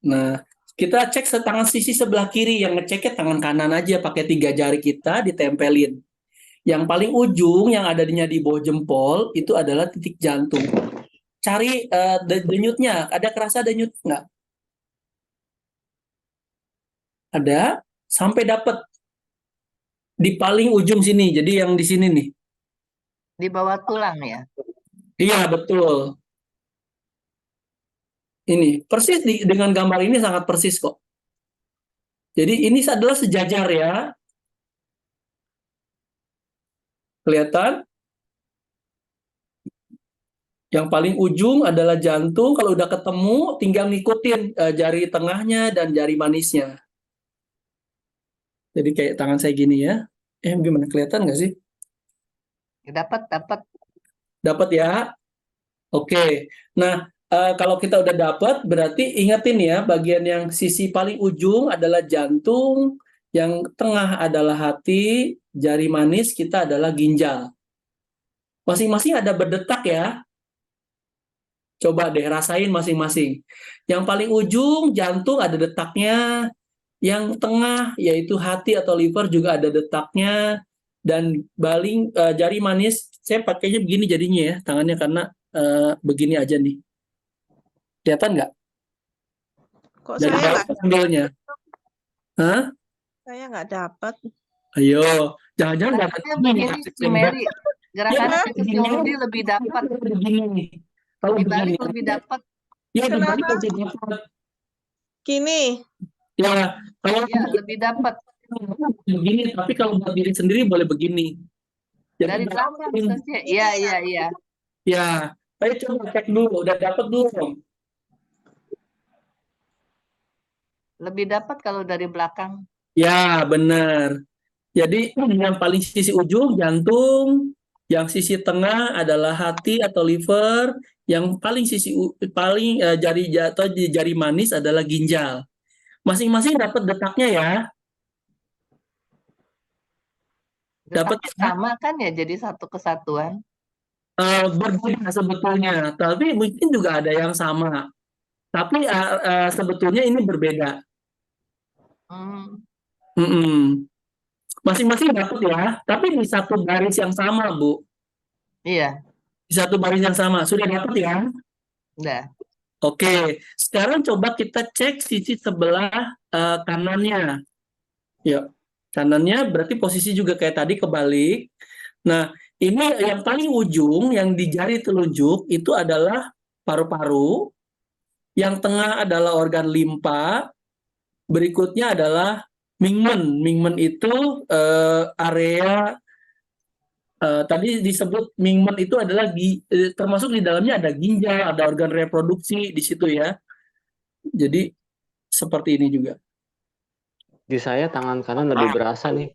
Nah, kita cek tangan sisi sebelah kiri, yang ngeceknya tangan kanan aja pakai 3 jari kita ditempelin. Yang paling ujung yang adanya di bawah jempol itu adalah titik jantung. Cari denyutnya, ada kerasa denyut nggak? Ada, sampai dapat di paling ujung sini. Jadi yang di sini nih. Di bawah tulang ya. Iya, betul. Ini persis dengan gambar ini sangat persis kok. Jadi ini adalah sejajar ya. Kelihatan? Yang paling ujung adalah jantung. Kalau udah ketemu, tinggal ngikutin jari tengahnya dan jari manisnya. Jadi kayak tangan saya gini ya. Gimana, kelihatan nggak sih? Dapat, dapat. Dapat ya? Oke. Nah, kalau kita udah dapat, berarti ingetin ya, bagian yang sisi paling ujung adalah jantung, yang tengah adalah hati, jari manis kita adalah ginjal. Masing-masing ada berdetak ya. Coba deh rasain masing-masing. Yang paling ujung jantung ada detaknya, yang tengah yaitu hati atau liver juga ada detaknya, dan jari manis saya pakainya begini jadinya ya tangannya karena begini aja nih. Kelihatan nggak? Kok Dari saya bawah nggak sambilnya. Hah? saya nggak dapat. Ayo, jangan-jangan nggak Gerakannya begini nih, begini, Kak Si September. Mary. Ya Gerakannya kalau begini, Susyung Rudi lebih dapat. begini nih. Kalau begini, Dibalik lebih dapat. ya dibalik Kenapa? lebih dapat. Gini. Ya, kalau Ya, lebih dapat. begini, tapi kalau buat diri sendiri boleh begini. Jadi Dari belakang, Sosya. Iya, iya, iya. ya, saya coba cek dulu, udah dapat belum? Lebih dapat kalau dari belakang. Ya, benar. Jadi yang paling sisi ujung jantung, yang sisi tengah adalah hati atau liver, yang paling paling jari manis adalah ginjal. Masing-masing dapat detaknya ya. Dapat Detaknya sama kan ya, jadi satu kesatuan. berbeda sebetulnya, tapi mungkin juga ada yang sama. Tapi sebetulnya ini berbeda. Hmm, Mm-mm. Masing-masing dapat ya, tapi di satu baris yang sama, Bu. iya, Di satu baris yang sama. Sudah dapat ya? udah. Oke, sekarang coba kita cek sisi sebelah kanannya. Yuk, kanannya berarti posisi juga kayak tadi kebalik. Nah, ini yang paling ujung yang di jari telunjuk itu adalah paru-paru. Yang tengah adalah organ limpa. Berikutnya adalah mingmen. Mingmen itu area tadi disebut mingmen itu adalah termasuk di dalamnya ada ginjal, ada organ reproduksi di situ ya. Jadi seperti ini juga. Di saya tangan kanan lebih berasa nih.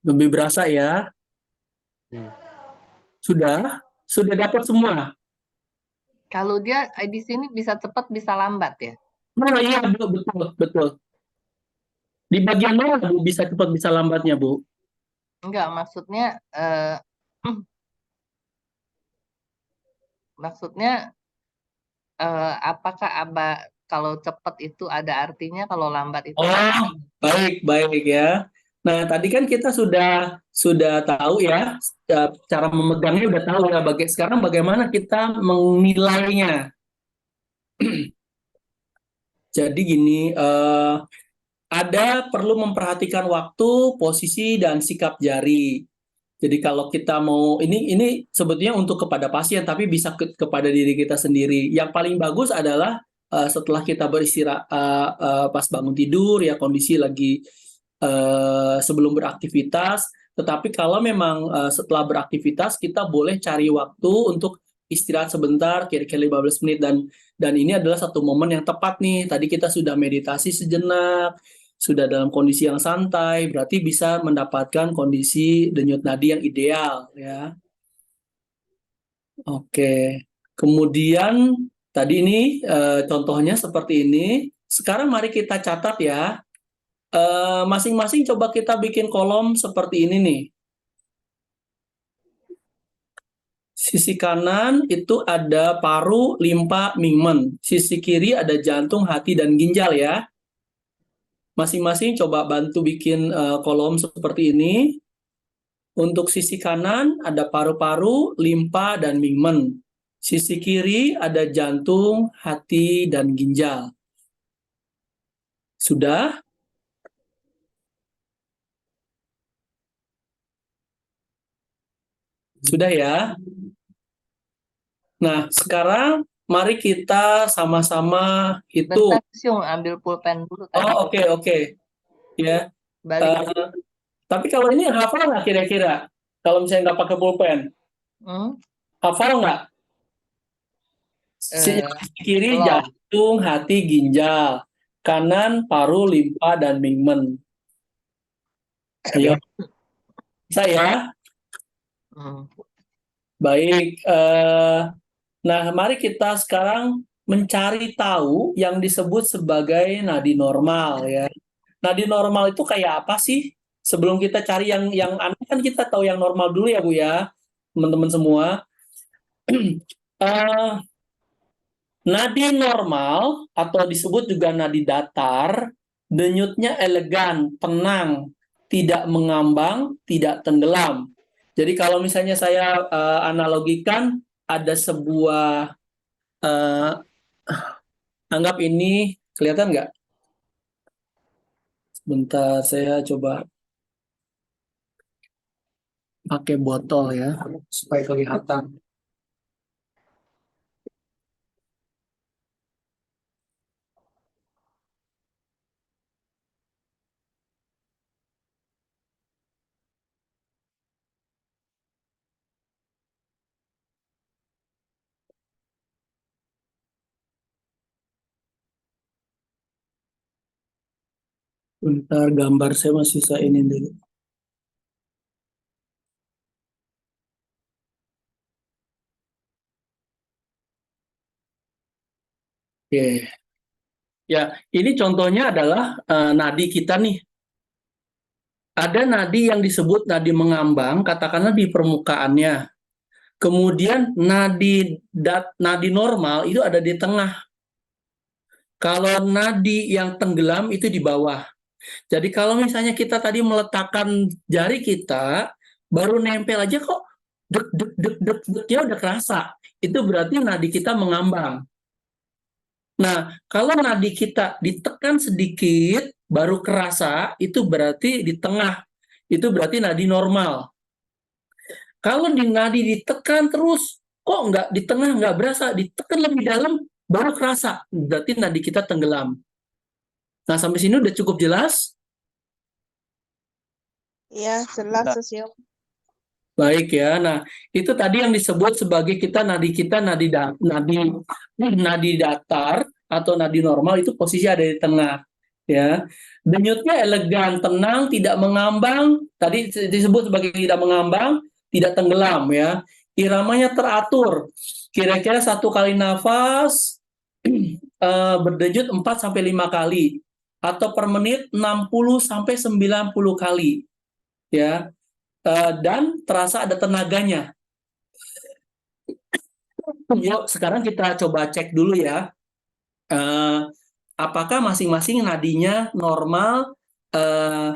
Lebih berasa ya. Sudah dapat semua. Kalau dia di sini bisa cepat, bisa lambat ya. Nah, iya betul. Di bagian mana Bu bisa cepat bisa lambatnya Bu? Enggak, maksudnya apakah kalau cepat itu ada artinya, kalau lambat itu ada Oh, baik ya. Nah, tadi kan kita sudah tahu ya cara memegangnya udah tahu ya. Sekarang bagaimana kita menilainya? Jadi gini, ada perlu memperhatikan waktu, posisi dan sikap jari. Jadi kalau kita mau ini sebetulnya untuk kepada pasien tapi bisa kepada diri kita sendiri. Yang paling bagus adalah setelah kita beristirahat pas bangun tidur ya kondisi lagi sebelum beraktivitas. Tetapi kalau memang setelah beraktivitas kita boleh cari waktu untuk istirahat sebentar kira-kira 15 menit dan ini adalah satu momen yang tepat nih. Tadi kita sudah meditasi sejenak, sudah dalam kondisi yang santai, berarti bisa mendapatkan kondisi denyut nadi yang ideal ya. Oke. Kemudian tadi ini contohnya seperti ini. Sekarang mari kita catat ya. Masing-masing coba kita bikin kolom seperti ini nih. Sisi kanan itu ada paru, limpa, mingmen. Sisi kiri ada jantung, hati, dan ginjal ya. Masing-masing coba bantu bikin kolom seperti ini. Untuk sisi kanan ada paru-paru, limpa, dan mingmen. Sisi kiri ada jantung, hati, dan ginjal. Sudah? Sudah ya? Nah, sekarang mari kita sama-sama hitung. bentar, Syung, ambil pulpen dulu tadi. Oh, oke. Ya. Balik. Tapi kalau ini hafal nggak kira-kira? Kalau misalnya nggak pakai pulpen, hafal nggak? Sisi kiri belum. jantung, hati, ginjal. Kanan paru, limpa, dan mingmen. Ayo, bisa ya? Baik. Nah, mari kita sekarang mencari tahu yang disebut sebagai nadi normal ya. Nadi normal itu kayak apa sih? Sebelum kita cari yang aneh kan kita tahu yang normal dulu ya Bu ya, teman-teman semua. Nadi normal atau disebut juga nadi datar, denyutnya elegan, tenang, tidak mengambang, tidak tenggelam. Jadi kalau misalnya saya analogikan ada sebuah eh, anggap ini kelihatan nggak? Sebentar saya coba pakai botol ya supaya kelihatan. Bentar gambar saya masih saya ini dulu. Oke. Ya, ini contohnya adalah nadi kita nih. Ada nadi yang disebut nadi mengambang, katakanlah di permukaannya. Kemudian nadi normal itu ada di tengah. Kalau nadi yang tenggelam itu di bawah. Jadi kalau misalnya kita tadi meletakkan jari kita, baru nempel aja kok dek dek dek dek deknya udah kerasa. Itu berarti nadi kita mengambang. Nah, kalau nadi kita ditekan sedikit, baru kerasa, itu berarti di tengah. Itu berarti nadi normal. Kalau di nadi ditekan terus, kok nggak di tengah nggak berasa, ditekan lebih dalam, baru kerasa. Berarti nadi kita tenggelam. Nah, sampai sini udah cukup jelas? Iya, jelas Enggak. Sosium. Baik ya. Nah, itu tadi yang disebut sebagai kita nadi datar atau nadi normal itu posisi ada di tengah ya. Denyutnya elegan, tenang, tidak mengambang, tadi disebut sebagai tidak mengambang, tidak tenggelam ya. Iramanya teratur. Kira-kira 1 kali nafas berdenyut 4 sampai 5 kali atau per menit 60 sampai 90 kali ya. Dan terasa ada tenaganya. Yuk, sekarang kita coba cek dulu ya. Eh, apakah masing-masing nadinya normal, eh,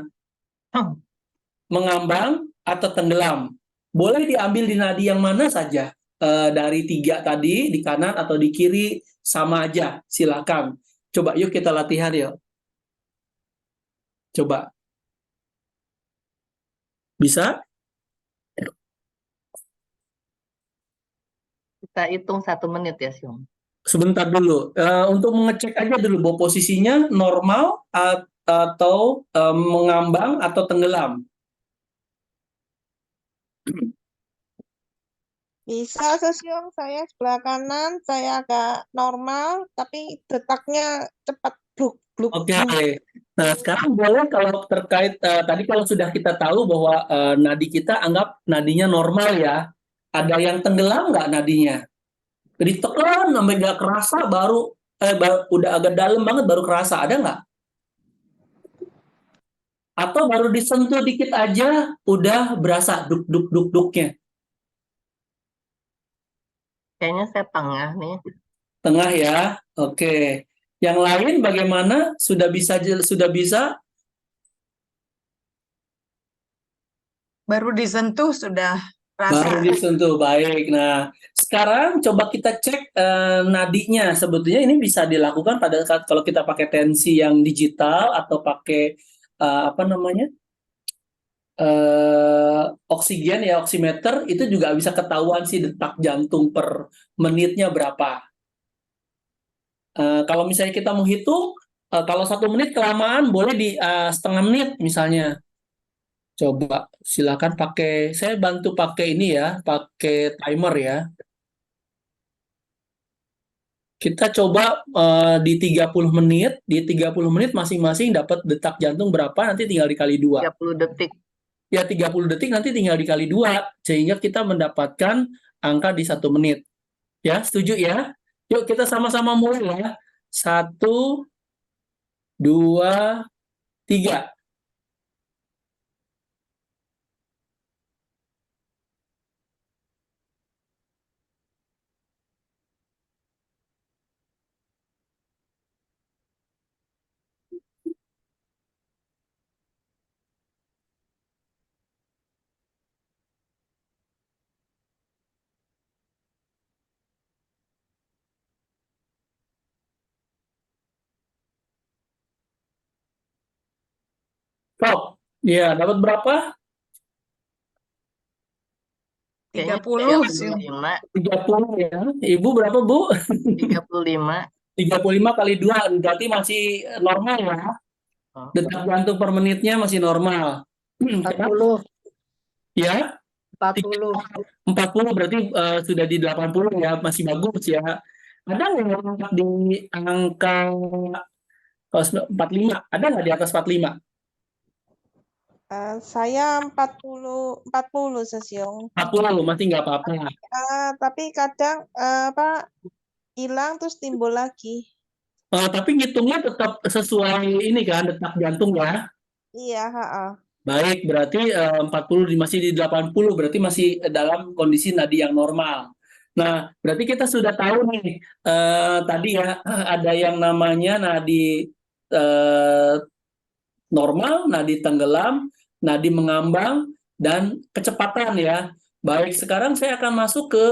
mengambang, atau tenggelam? Boleh diambil di nadi yang mana saja. Dari 3 tadi, di kanan atau di kiri, sama aja. Silakan. Coba yuk kita latihan yuk. Coba. Bisa? Kita hitung 1 menit ya, Siung. Sebentar dulu. Untuk mengecek aja dulu bahwa posisinya normal atau mengambang atau tenggelam. Bisa Sosium, saya sebelah kanan, saya agak normal, tapi detaknya cepat bluk bluk Oke. bluk. Nah, sekarang boleh kalau terkait tadi kalau sudah kita tahu bahwa nadi kita anggap nadinya normal ya. Ada yang tenggelam nggak nadinya? Ditekan sampai nggak kerasa baru udah agak dalam banget baru kerasa. Ada nggak? Atau baru disentuh dikit aja udah berasa duk duk duk duknya. Kayaknya saya tengah nih. Tengah ya. Oke. Yang lain bagaimana? Sudah bisa? Baru disentuh sudah Baru rasa. disentuh, baik. Nah, sekarang coba kita cek nadinya. Sebetulnya ini bisa dilakukan pada saat kalau kita pakai tensi yang digital atau pakai apa namanya oksigen ya oximeter itu juga bisa ketahuan sih detak jantung per menitnya berapa. Kalau misalnya kita mau hitung, kalau 1 menit kelamaan boleh di 1/2 menit misalnya. Coba silakan pakai, saya bantu pakai ini ya, pakai timer ya. Kita coba di 30 menit, di 30 menit masing-masing dapat detak jantung berapa, nanti tinggal dikali 2. 30 detik. Ya 30 detik nanti tinggal dikali 2, sehingga kita mendapatkan angka di 1 menit. Ya, setuju ya? Yuk kita sama-sama mulai ya. 1, 2, 3. Top. Ya, dapat berapa? Kayaknya 30 Siung. 35. 30 ya. Ibu berapa, Bu? 35. 35 kali 2, berarti masih normal ya. Oh, Detak jantung per menitnya masih normal. 40. Ya, 40. 40 berarti sudah di 80 ya, masih bagus ya. Ada nggak yang di angka 45? Ada nggak di atas 45? Saya 40 Sesiung. 40 masih nggak apa-apa. Tapi kadang hilang terus timbul lagi. Tapi ngitungnya tetap sesuai ini kan, detak jantung ya. Iya, Baik, berarti 40 masih di 80, berarti masih dalam kondisi nadi yang normal. Nah, berarti kita sudah tahu nih, tadi ya, ada yang namanya nadi eh, normal, nadi tenggelam, nadi mengambang, dan kecepatan ya. Baik, sekarang saya akan masuk ke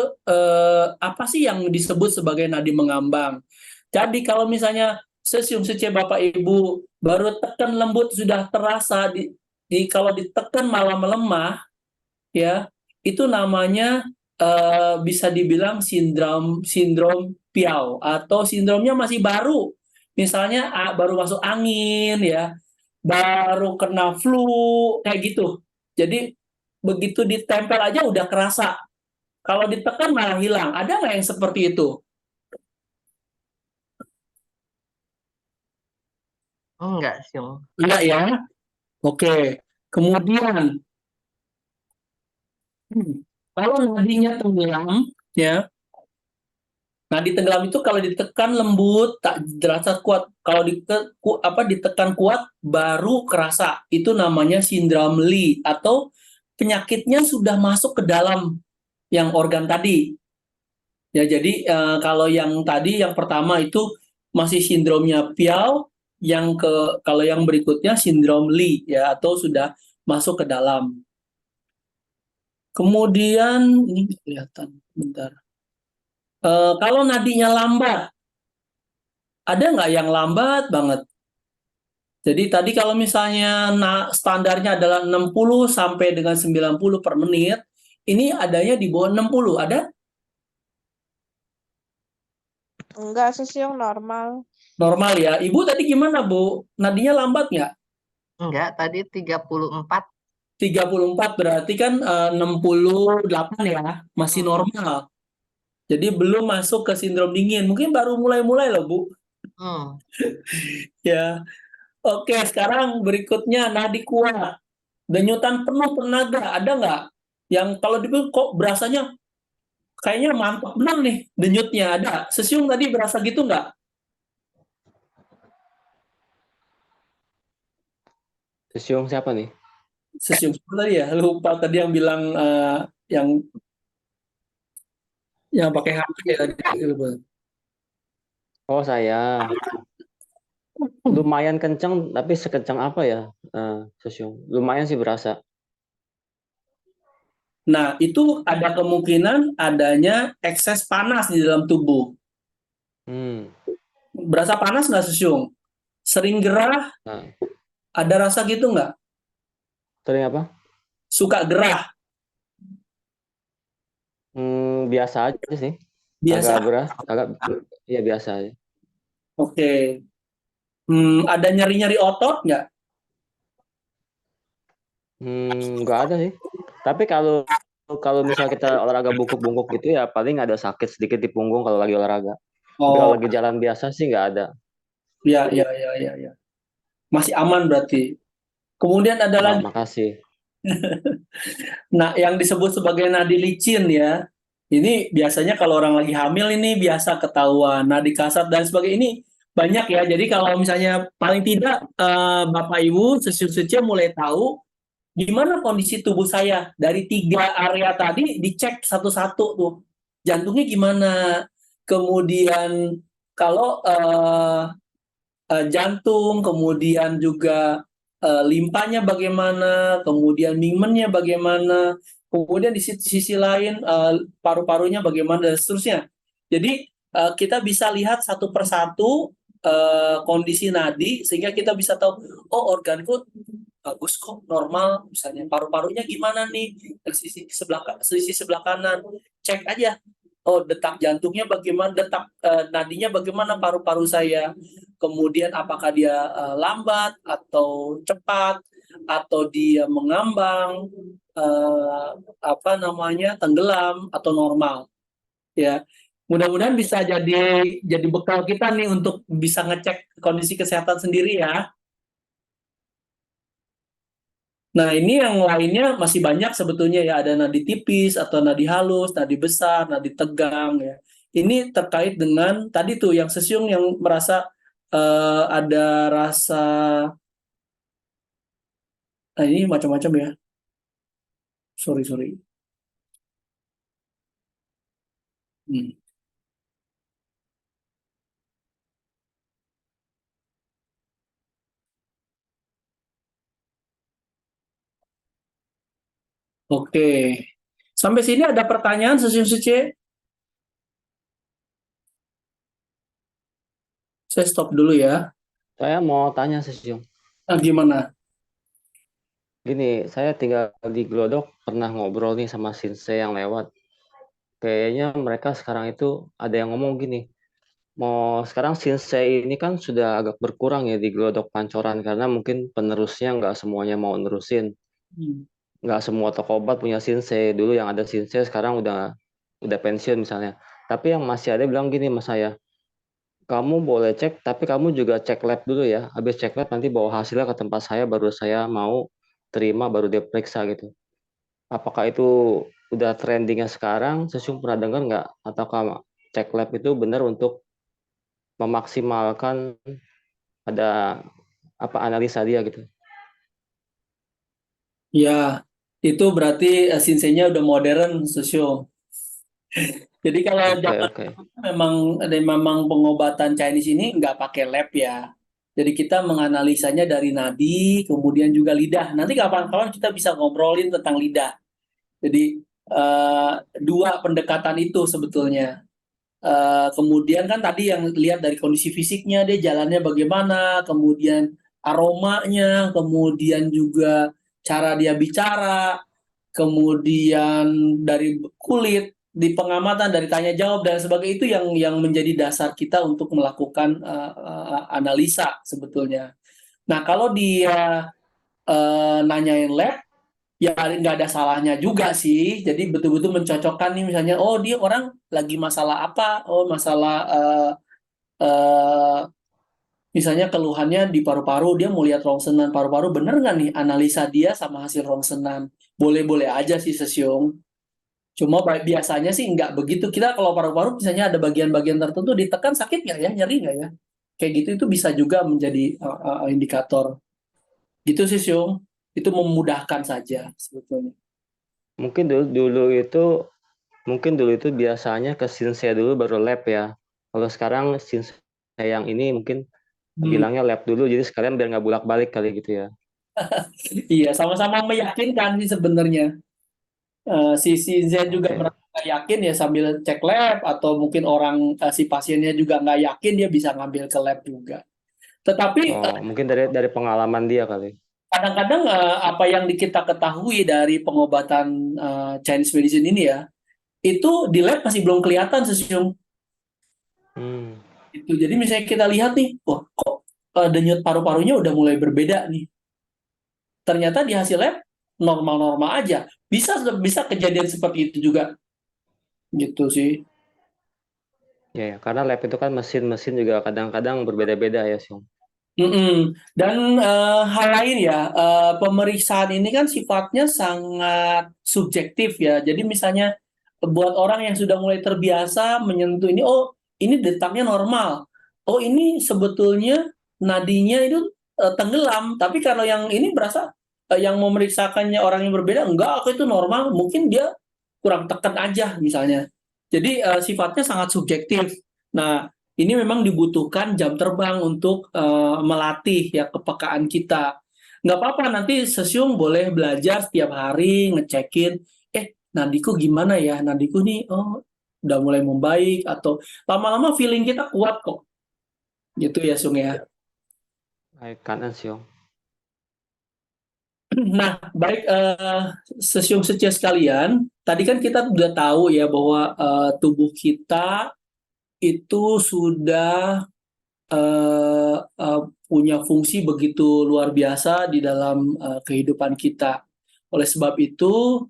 apa sih yang disebut sebagai nadi mengambang. Jadi kalau misalnya sesium C Bapak Ibu baru tekan lembut sudah terasa kalau ditekan malah melemah ya, itu namanya bisa dibilang sindrom piau atau sindromnya masih baru. Misalnya baru masuk angin ya, baru kena flu kayak gitu. Jadi begitu ditempel aja udah kerasa. Kalau ditekan malah hilang. Ada nggak yang seperti itu? enggak sih. Enggak ya? Oke. Kemudian kalau nadinya tenggelam ya, nadi tenggelam itu kalau ditekan lembut tak terasa kuat. Kalau ditekan kuat baru kerasa. Itu namanya sindrom Lee atau penyakitnya sudah masuk ke dalam yang organ tadi. Ya, jadi kalau yang tadi yang pertama itu masih sindromnya Piau, kalau yang berikutnya sindrom Lee ya atau sudah masuk ke dalam. Kemudian ini kelihatan, bentar. Kalau nadinya lambat, ada nggak yang lambat banget? Jadi tadi kalau misalnya standarnya adalah 60 sampai dengan 90 per menit, ini adanya di bawah 60, ada? enggak Sesiung normal. Normal ya. Ibu tadi gimana, Bu? Nadinya lambat nggak? Enggak, tadi 34. 34 berarti kan 68 ya, masih normal. Jadi belum masuk ke sindrom dingin. Mungkin baru mulai-mulai loh, Bu. Hmm. Ya. Oke, sekarang berikutnya nadi kuat. Denyutan penuh tenaga, ada nggak? Yang kalau dibilang kok berasanya kayaknya mantap benar nih denyutnya, ada. Sesium tadi berasa gitu nggak? Sesium siapa nih? Sesium tadi ya, lupa tadi yang bilang yang pakai HP ya tadi. Oh, saya. Lumayan kencang, tapi sekencang apa ya, Sesium? Lumayan sih berasa. Nah, itu ada kemungkinan adanya ekses panas di dalam tubuh. Hmm. Berasa panas nggak, Sesium? Sering gerah, Nah, ada rasa gitu nggak? sering apa? Suka gerah, Biasa aja sih. biasa? Agak berat, ya biasa aja. Oke. Ada nyeri-nyeri otot nggak? Nggak ada sih. Tapi kalau misal kita olahraga bungkuk-bungkuk gitu ya paling ada sakit sedikit di punggung kalau lagi olahraga. Tapi kalau Oh, lagi jalan biasa sih nggak ada. ya, ya, ya, ya, ya. Masih aman berarti. Kemudian ada Wah, lagi, makasih. nah yang disebut sebagai nadi licin ya. Ini biasanya kalau orang lagi hamil ini biasa ketahuan. Nadi kasar dan sebagainya ini banyak ya. Jadi kalau misalnya paling tidak Bapak Ibu sesiu-sesiu mulai tahu gimana kondisi tubuh saya dari 3 area tadi dicek satu-satu tuh. Jantungnya gimana? Kemudian kalau jantung, kemudian juga limpanya bagaimana, kemudian mingmennya bagaimana, kemudian di sisi lain paru-parunya bagaimana dan seterusnya. Jadi kita bisa lihat satu persatu kondisi nadi sehingga kita bisa tahu, oh organku bagus kok, normal. Misalnya paru-parunya gimana nih? Sisi sebelah kanan, cek aja. Oh, detak jantungnya bagaimana, detak nadinya bagaimana paru-paru saya. Kemudian apakah dia lambat atau cepat, atau dia mengambang, tenggelam atau normal. Ya, mudah-mudahan bisa jadi bekal kita nih untuk bisa ngecek kondisi kesehatan sendiri ya. Nah, ini yang lainnya masih banyak sebetulnya ya, ada nadi tipis atau nadi halus, nadi besar, nadi tegang ya. Ini terkait dengan tadi tuh yang sesiung yang merasa ada rasa, nah ini macam-macam ya. Sorry. Hmm. Oke. Sampai sini ada pertanyaan sesiung suci? Saya stop dulu ya. Saya mau tanya Sesiung. Nah, gimana? Gini, saya tinggal di Glodok, pernah ngobrol nih sama Sinse yang lewat. Kayaknya mereka sekarang itu ada yang ngomong gini, mau sekarang Sinse ini kan sudah agak berkurang ya di Glodok Pancoran karena mungkin penerusnya nggak semuanya mau nerusin. Hmm. Nggak semua toko obat punya Sinse. Dulu yang ada Sinse sekarang udah pensiun misalnya. Tapi yang masih ada bilang gini mas saya, kamu boleh cek, tapi kamu juga cek lab dulu ya. Habis cek lab nanti bawa hasilnya ke tempat saya, baru saya mau terima, baru dia periksa gitu. Apakah itu udah trendingnya sekarang? Sesium pernah dengar nggak? Ataukah cek lab itu benar untuk memaksimalkan ada apa analisa dia gitu? Ya, itu berarti sinsenya udah modern, Sosio. Jadi kalau zaman Oke. memang pengobatan Chinese ini nggak pakai lab ya. Jadi kita menganalisanya dari nadi, kemudian juga lidah. Nanti kapan-kapan kita bisa ngobrolin tentang lidah. Jadi dua pendekatan itu sebetulnya. Kemudian kan tadi yang lihat dari kondisi fisiknya, dia jalannya bagaimana, kemudian aromanya, kemudian juga cara dia bicara, kemudian dari kulit, di pengamatan, dari tanya jawab dan sebagainya, itu yang menjadi dasar kita untuk melakukan analisa sebetulnya. Nah, kalau dia nanyain lab, ya nggak ada salahnya juga sih. Jadi betul-betul mencocokkan nih, misalnya, oh dia orang lagi masalah apa, oh masalah eh, misalnya keluhannya di paru-paru, dia mau lihat rongsenan paru-paru, bener nggak nih analisa dia sama hasil rongsenan? Boleh-boleh aja sih Sesiung. Cuma biasanya sih nggak begitu. Kita kalau paru-paru misalnya ada bagian-bagian tertentu ditekan, sakit nggak ya, nyeri nggak ya? Kayak gitu itu bisa juga menjadi indikator. Gitu sih Siung. Itu memudahkan saja sebetulnya. Mungkin dulu itu biasanya ke Sinse dulu baru lab ya. Kalau sekarang Sinse yang ini mungkin bilangnya lab dulu, jadi sekalian biar nggak bolak-balik kali gitu ya. Iya, sama-sama meyakinkan sih sebenarnya. Si Z juga Oke. merasa nggak yakin ya sambil cek lab, atau mungkin si pasiennya juga nggak yakin, dia bisa ngambil ke lab juga. Tetapi Oh, mungkin dari pengalaman dia kali. kadang-kadang apa yang kita ketahui dari pengobatan Chinese medicine ini ya, itu di lab masih belum kelihatan Sesiung. Hmm. Itu jadi misalnya kita lihat nih, wah kok denyut paru-parunya udah mulai berbeda nih. Ternyata di hasil lab normal-normal aja. Bisa kejadian seperti itu juga. Gitu sih. Ya, karena lab itu kan mesin-mesin juga kadang-kadang berbeda-beda ya, Syung. Dan hal lain ya, pemeriksaan ini kan sifatnya sangat subjektif ya. Jadi misalnya buat orang yang sudah mulai terbiasa menyentuh ini, oh ini detaknya normal, oh ini sebetulnya nadinya itu tenggelam. Tapi kalau yang ini berasa yang memeriksakannya orang yang berbeda, enggak, aku itu normal, mungkin dia kurang tekan aja misalnya. Jadi sifatnya sangat subjektif. Nah, ini memang dibutuhkan jam terbang untuk melatih ya kepekaan kita. Nggak apa-apa, nanti Sesiung boleh belajar setiap hari, ngecekin, nadiku gimana ya, nadiku nih, oh udah mulai membaik, atau lama-lama feeling kita kuat kok. Gitu ya, Sung ya. Baik, kanan, Syung. Nah, baik, sesiung secia sekalian, tadi kan kita sudah tahu ya bahwa tubuh kita itu sudah punya fungsi begitu luar biasa di dalam kehidupan kita. Oleh sebab itu,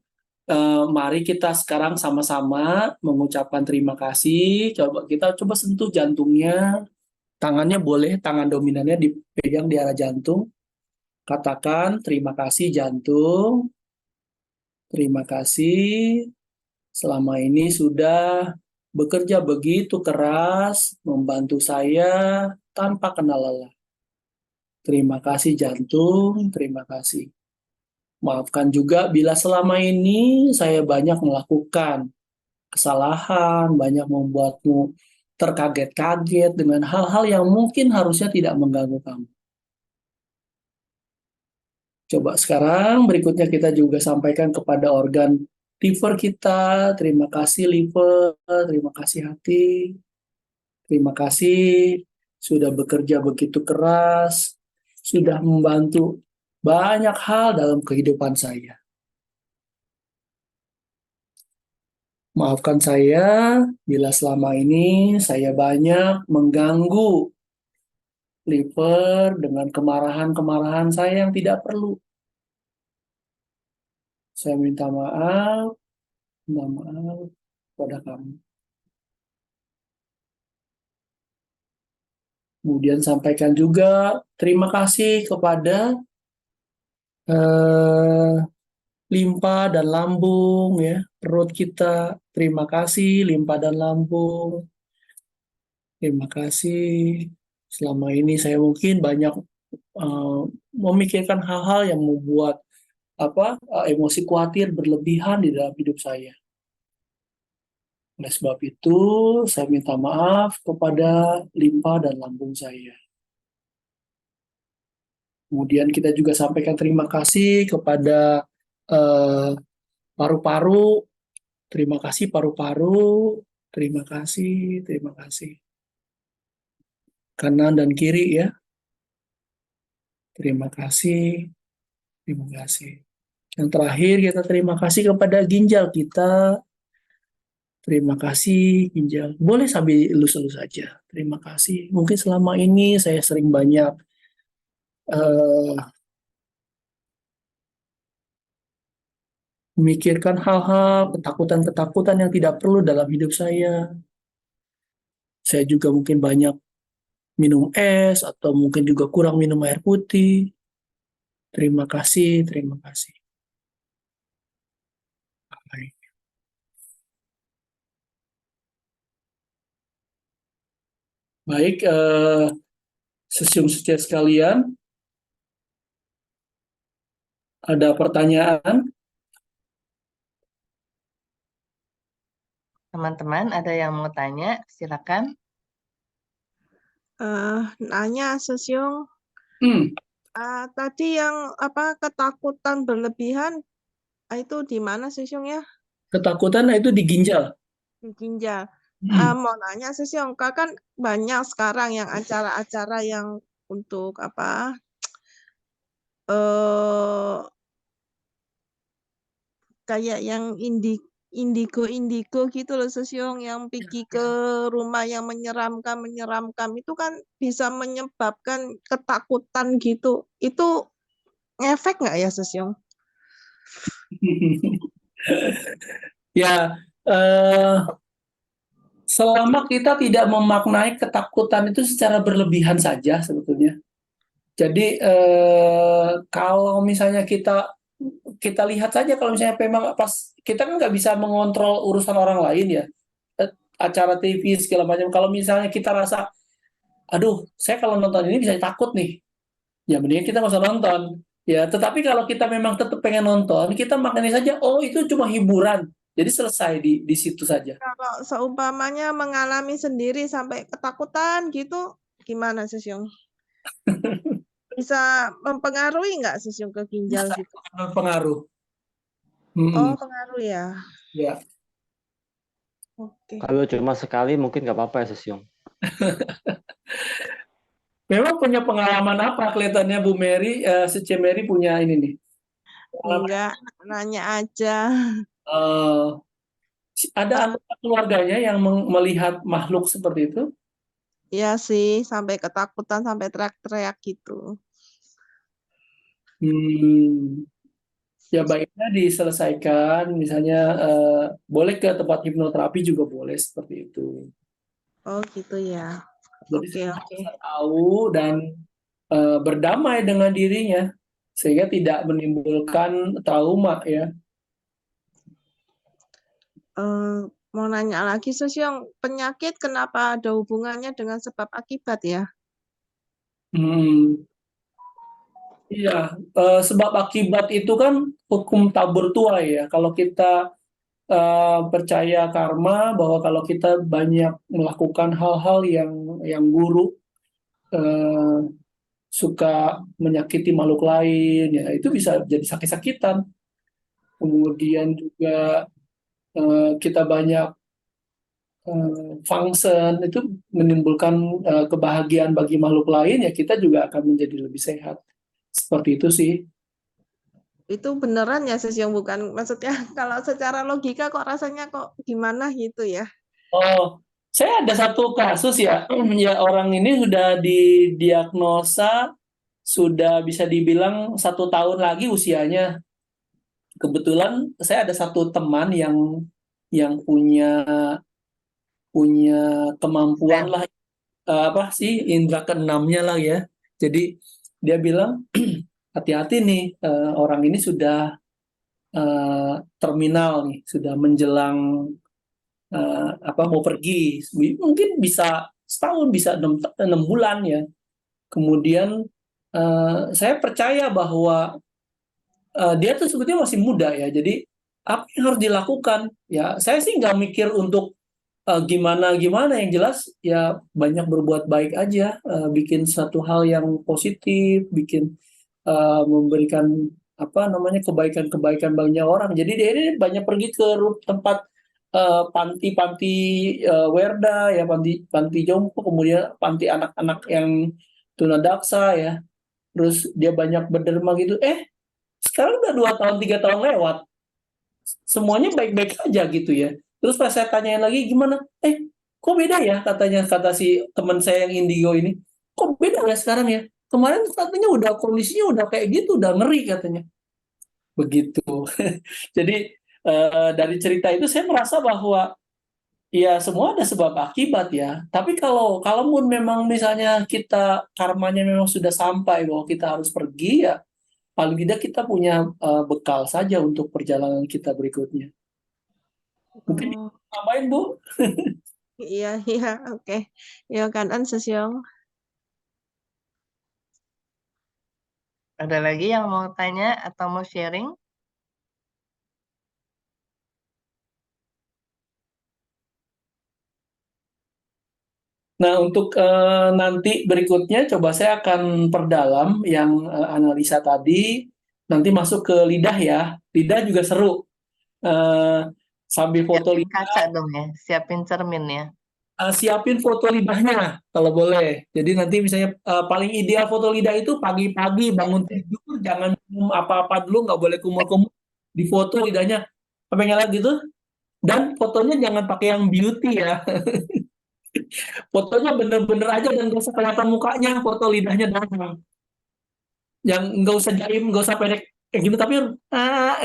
mari kita sekarang sama-sama mengucapkan terima kasih. Kita coba sentuh jantungnya, tangannya boleh, tangan dominannya dipegang di arah jantung. Katakan terima kasih jantung, terima kasih selama ini sudah bekerja begitu keras membantu saya tanpa kenal lelah. Terima kasih jantung, terima kasih. Maafkan juga bila selama ini saya banyak melakukan kesalahan, banyak membuatmu terkaget-kaget dengan hal-hal yang mungkin harusnya tidak mengganggu kamu. Coba sekarang berikutnya kita juga sampaikan kepada organ liver kita. Terima kasih liver, terima kasih hati, terima kasih sudah bekerja begitu keras, sudah membantu banyak hal dalam kehidupan saya. Maafkan saya bila selama ini saya banyak mengganggu liver dengan kemarahan-kemarahan saya yang tidak perlu. Saya minta maaf kepada kamu. Kemudian sampaikan juga terima kasih kepada eh, limpa dan lambung ya, perut kita. Terima kasih limpa dan lambung. Terima kasih. Selama ini saya mungkin banyak memikirkan hal-hal yang membuat emosi khawatir berlebihan di dalam hidup saya. Oleh sebab itu, saya minta maaf kepada limpa dan lambung saya. Kemudian kita juga sampaikan terima kasih kepada paru-paru. Terima kasih paru-paru. Terima kasih, terima kasih. Kanan dan kiri ya. Terima kasih, terima kasih. Yang terakhir kita terima kasih kepada ginjal kita. Terima kasih ginjal. Boleh sambil elus-elus saja. Terima kasih. Mungkin selama ini saya sering banyak memikirkan hal-hal, ketakutan-ketakutan yang tidak perlu dalam hidup saya. Saya juga mungkin banyak minum es atau mungkin juga kurang minum air putih. Terima kasih, terima kasih. Baik. Baik, sesium setia sekalian, ada pertanyaan? Teman-teman, ada yang mau tanya? Silakan. Nanya Sesiung, Hmm, tadi yang ketakutan berlebihan itu di mana Sesiung ya? ketakutan itu di ginjal. Di ginjal. Hmm. Mau nanya Sesiung, kan banyak sekarang yang acara-acara yang untuk kayak yang indigo gitu loh Sesiung, yang pergi ke rumah yang menyeramkan itu kan bisa menyebabkan ketakutan gitu. Itu ngefek nggak ya Sesiung? Ya, selama kita tidak memaknai ketakutan itu secara berlebihan saja sebetulnya. Jadi kalau misalnya kita lihat saja, kalau misalnya memang pas kita kan nggak bisa mengontrol urusan orang lain ya, acara TV segala macam. Kalau misalnya kita rasa, aduh, saya kalau nonton ini bisa takut nih, ya mendingan kita nggak usah nonton. Ya, tetapi kalau kita memang tetap pengen nonton, kita maknai saja, oh itu cuma hiburan. Jadi selesai di situ saja. Kalau seumpamanya mengalami sendiri sampai ketakutan gitu, gimana Sesiung? Bisa mempengaruhi nggak Sesiung ke ginjal Bisa gitu? berpengaruh. Oh, pengaruh ya. Ya. Oke. Kalau cuma sekali mungkin nggak apa-apa ya Sesiung. Memang punya pengalaman apa kelihatannya Bu Mary, Sece Mary punya ini nih, Enggak, nanya aja. Eh, ada anggota keluarganya yang melihat makhluk seperti itu? Ya sih, sampai ketakutan, sampai teriak-teriak gitu. Hmm, ya baiknya diselesaikan, misalnya boleh ke tempat hipnoterapi juga boleh seperti itu. Oh gitu ya. Jadi Oke, supaya oke. bisa tahu dan berdamai dengan dirinya sehingga tidak menimbulkan trauma ya. Eh, mau nanya lagi, Sosyong, penyakit kenapa ada hubungannya dengan sebab akibat ya? Hmm, iya, sebab akibat itu kan hukum tabur tuai ya. Kalau kita percaya karma bahwa kalau kita banyak melakukan hal-hal yang buruk, eh, suka menyakiti makhluk lain, ya itu bisa jadi sakit-sakitan. Kemudian juga kita banyak function itu menimbulkan kebahagiaan bagi makhluk lain, ya kita juga akan menjadi lebih sehat. Seperti itu sih. Itu beneran ya, Sosyong, bukan? Maksudnya kalau secara logika kok rasanya kok gimana gitu ya? Oh, saya ada satu kasus ya, ya orang ini sudah didiagnosa sudah bisa dibilang 1 tahun lagi usianya. Kebetulan saya ada satu teman yang punya punya kemampuan Dan lah, apa sih indera keenamnya lah ya. Jadi dia bilang hati-hati nih, orang ini sudah terminal nih, sudah menjelang apa mau pergi, mungkin bisa setahun, bisa 6 bulan ya. Kemudian saya percaya bahwa dia tuh sebetulnya masih muda ya, jadi apa yang harus dilakukan ya, saya sih nggak mikir untuk gimana gimana, yang jelas ya banyak berbuat baik aja, bikin satu hal yang positif, bikin memberikan apa namanya kebaikan-kebaikan banyak orang. Jadi dia ini banyak pergi ke tempat panti-panti Werda ya, panti panti jompo, kemudian panti anak-anak yang tunadaksa ya. Terus dia banyak berderma gitu. Sekarang udah 2 tahun 3 tahun lewat, semuanya baik-baik aja gitu ya. Terus pas saya tanyain lagi gimana, kok beda ya, kata si teman saya yang indigo ini, kok beda ya sekarang ya. Kemarin katanya udah kondisinya udah kayak gitu, udah ngeri katanya. Begitu. Jadi dari cerita itu saya merasa bahwa ya semua ada sebab akibat ya. Tapi kalaupun memang misalnya kita karmanya memang sudah sampai bahwa kita harus pergi, ya paling tidak kita punya bekal saja untuk perjalanan kita berikutnya. Mungkin Oh, tambahin Bu. iya, iya, oke. Ya kan, Sosyong. ada lagi yang mau tanya atau mau sharing? Nah, untuk nanti berikutnya coba saya akan perdalam yang analisa tadi, nanti masuk ke lidah ya. Lidah juga seru. Eh, Sambil foto Siapin lidah, kaca dong ya, siapin cermin ya. siapin foto lidahnya kalau boleh. Jadi nanti misalnya paling ideal foto lidah itu pagi-pagi bangun tidur, jangan minum apa-apa dulu, nggak boleh kumur-kumur. Di foto lidahnya sampai nyala gitu. Dan fotonya jangan pakai yang beauty ya. Fotonya bener-bener aja dan gak usah kelihatan mukanya, foto lidahnya doang. Yang nggak usah jaim, nggak usah pendek kayak gitu, tapi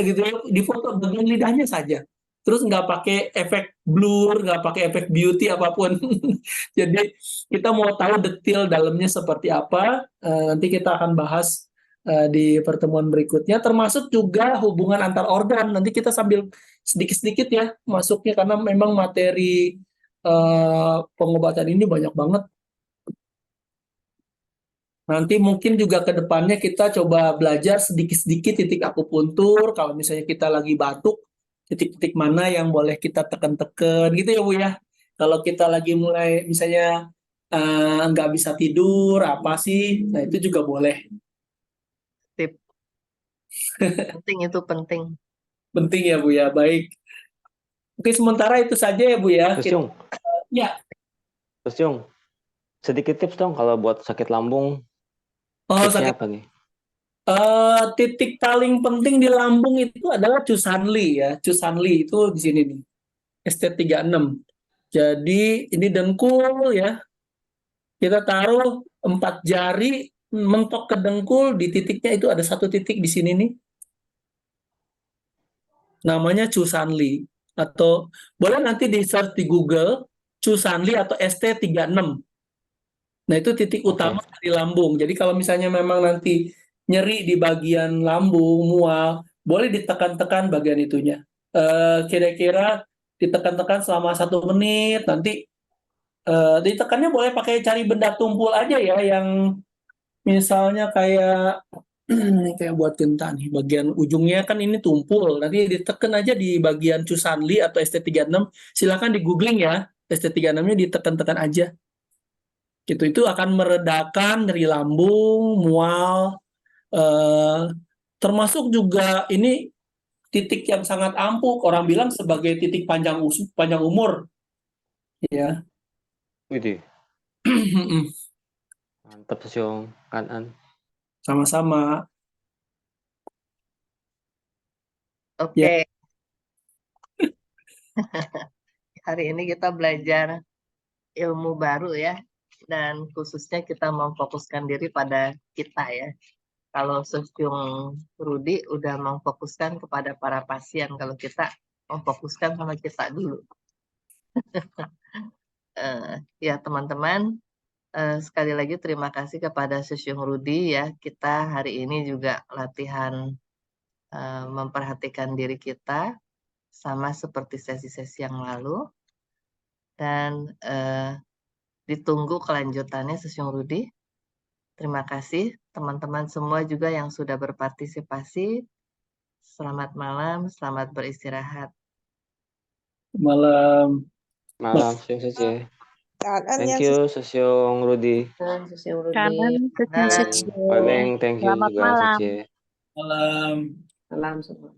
gitu ya, di foto bagian lidahnya saja. Terus nggak pakai efek blur, nggak pakai efek beauty apapun. Jadi kita mau tahu detail dalamnya seperti apa, nanti kita akan bahas di pertemuan berikutnya, termasuk juga hubungan antar organ. Nanti kita sambil sedikit-sedikit ya masuknya, karena memang materi pengobatan ini banyak banget. Nanti mungkin juga ke depannya kita coba belajar sedikit-sedikit titik akupuntur. Kalau misalnya kita lagi batuk, titik-titik mana yang boleh kita tekan-tekan gitu ya Bu ya. Kalau kita lagi mulai misalnya nggak bisa tidur, apa sih? Nah itu juga boleh. Tip penting, itu penting. Penting ya Bu ya, baik. Oke, sementara itu saja ya Bu ya. Terus Yung, Ya, terus Yung, sedikit tips dong kalau buat sakit lambung, oh tipsnya sakit. apa nih? Titik paling penting di lambung itu adalah Cusanli ya. Cusanli itu di sini nih. ST36. Jadi ini dengkul ya. Kita taruh 4 jari mentok ke dengkul, di titiknya itu ada satu titik di sini nih. Namanya Cusanli. Atau boleh nanti di search di Google Cusanli atau ST36. Nah, itu titik Oke. utama di lambung. Jadi kalau misalnya memang nanti nyeri di bagian lambung, mual, boleh ditekan-tekan bagian itunya. Kira-kira ditekan-tekan selama 1 menit, nanti ditekannya boleh pakai cari benda tumpul aja ya, yang misalnya kayak kayak buat tinta nih, bagian ujungnya kan ini tumpul, nanti ditekan aja di bagian Cusanli atau ST36, silakan di googling ya, ST36-nya ditekan-tekan aja. Gitu, itu akan meredakan nyeri lambung, mual, termasuk juga ini titik yang sangat ampuh, orang bilang sebagai titik panjang umur, ya. Widih, mantap Sosyong, Kanan. Sama-sama. Oke. Hari ini kita belajar ilmu baru ya. Dan khususnya kita memfokuskan diri pada kita ya. Kalau Sosyung Rudi udah memfokuskan kepada para pasien, kalau kita memfokuskan sama kita dulu. Ya teman-teman, sekali lagi terima kasih kepada Sosyung Rudi ya. Kita hari ini juga latihan memperhatikan diri kita sama seperti sesi-sesi yang lalu. Dan ditunggu kelanjutannya Sosyung Rudi. Terima kasih teman-teman semua juga yang sudah berpartisipasi. Selamat malam, selamat beristirahat. Malam. Malam, Sosyong Sece. Kanan Thank ya, you, Sosyong Rudi. Sosyung Rudi. Kanan Dan Sece. Paleng, thank you Selamat juga, malam. Sece. Malam. Salam semua.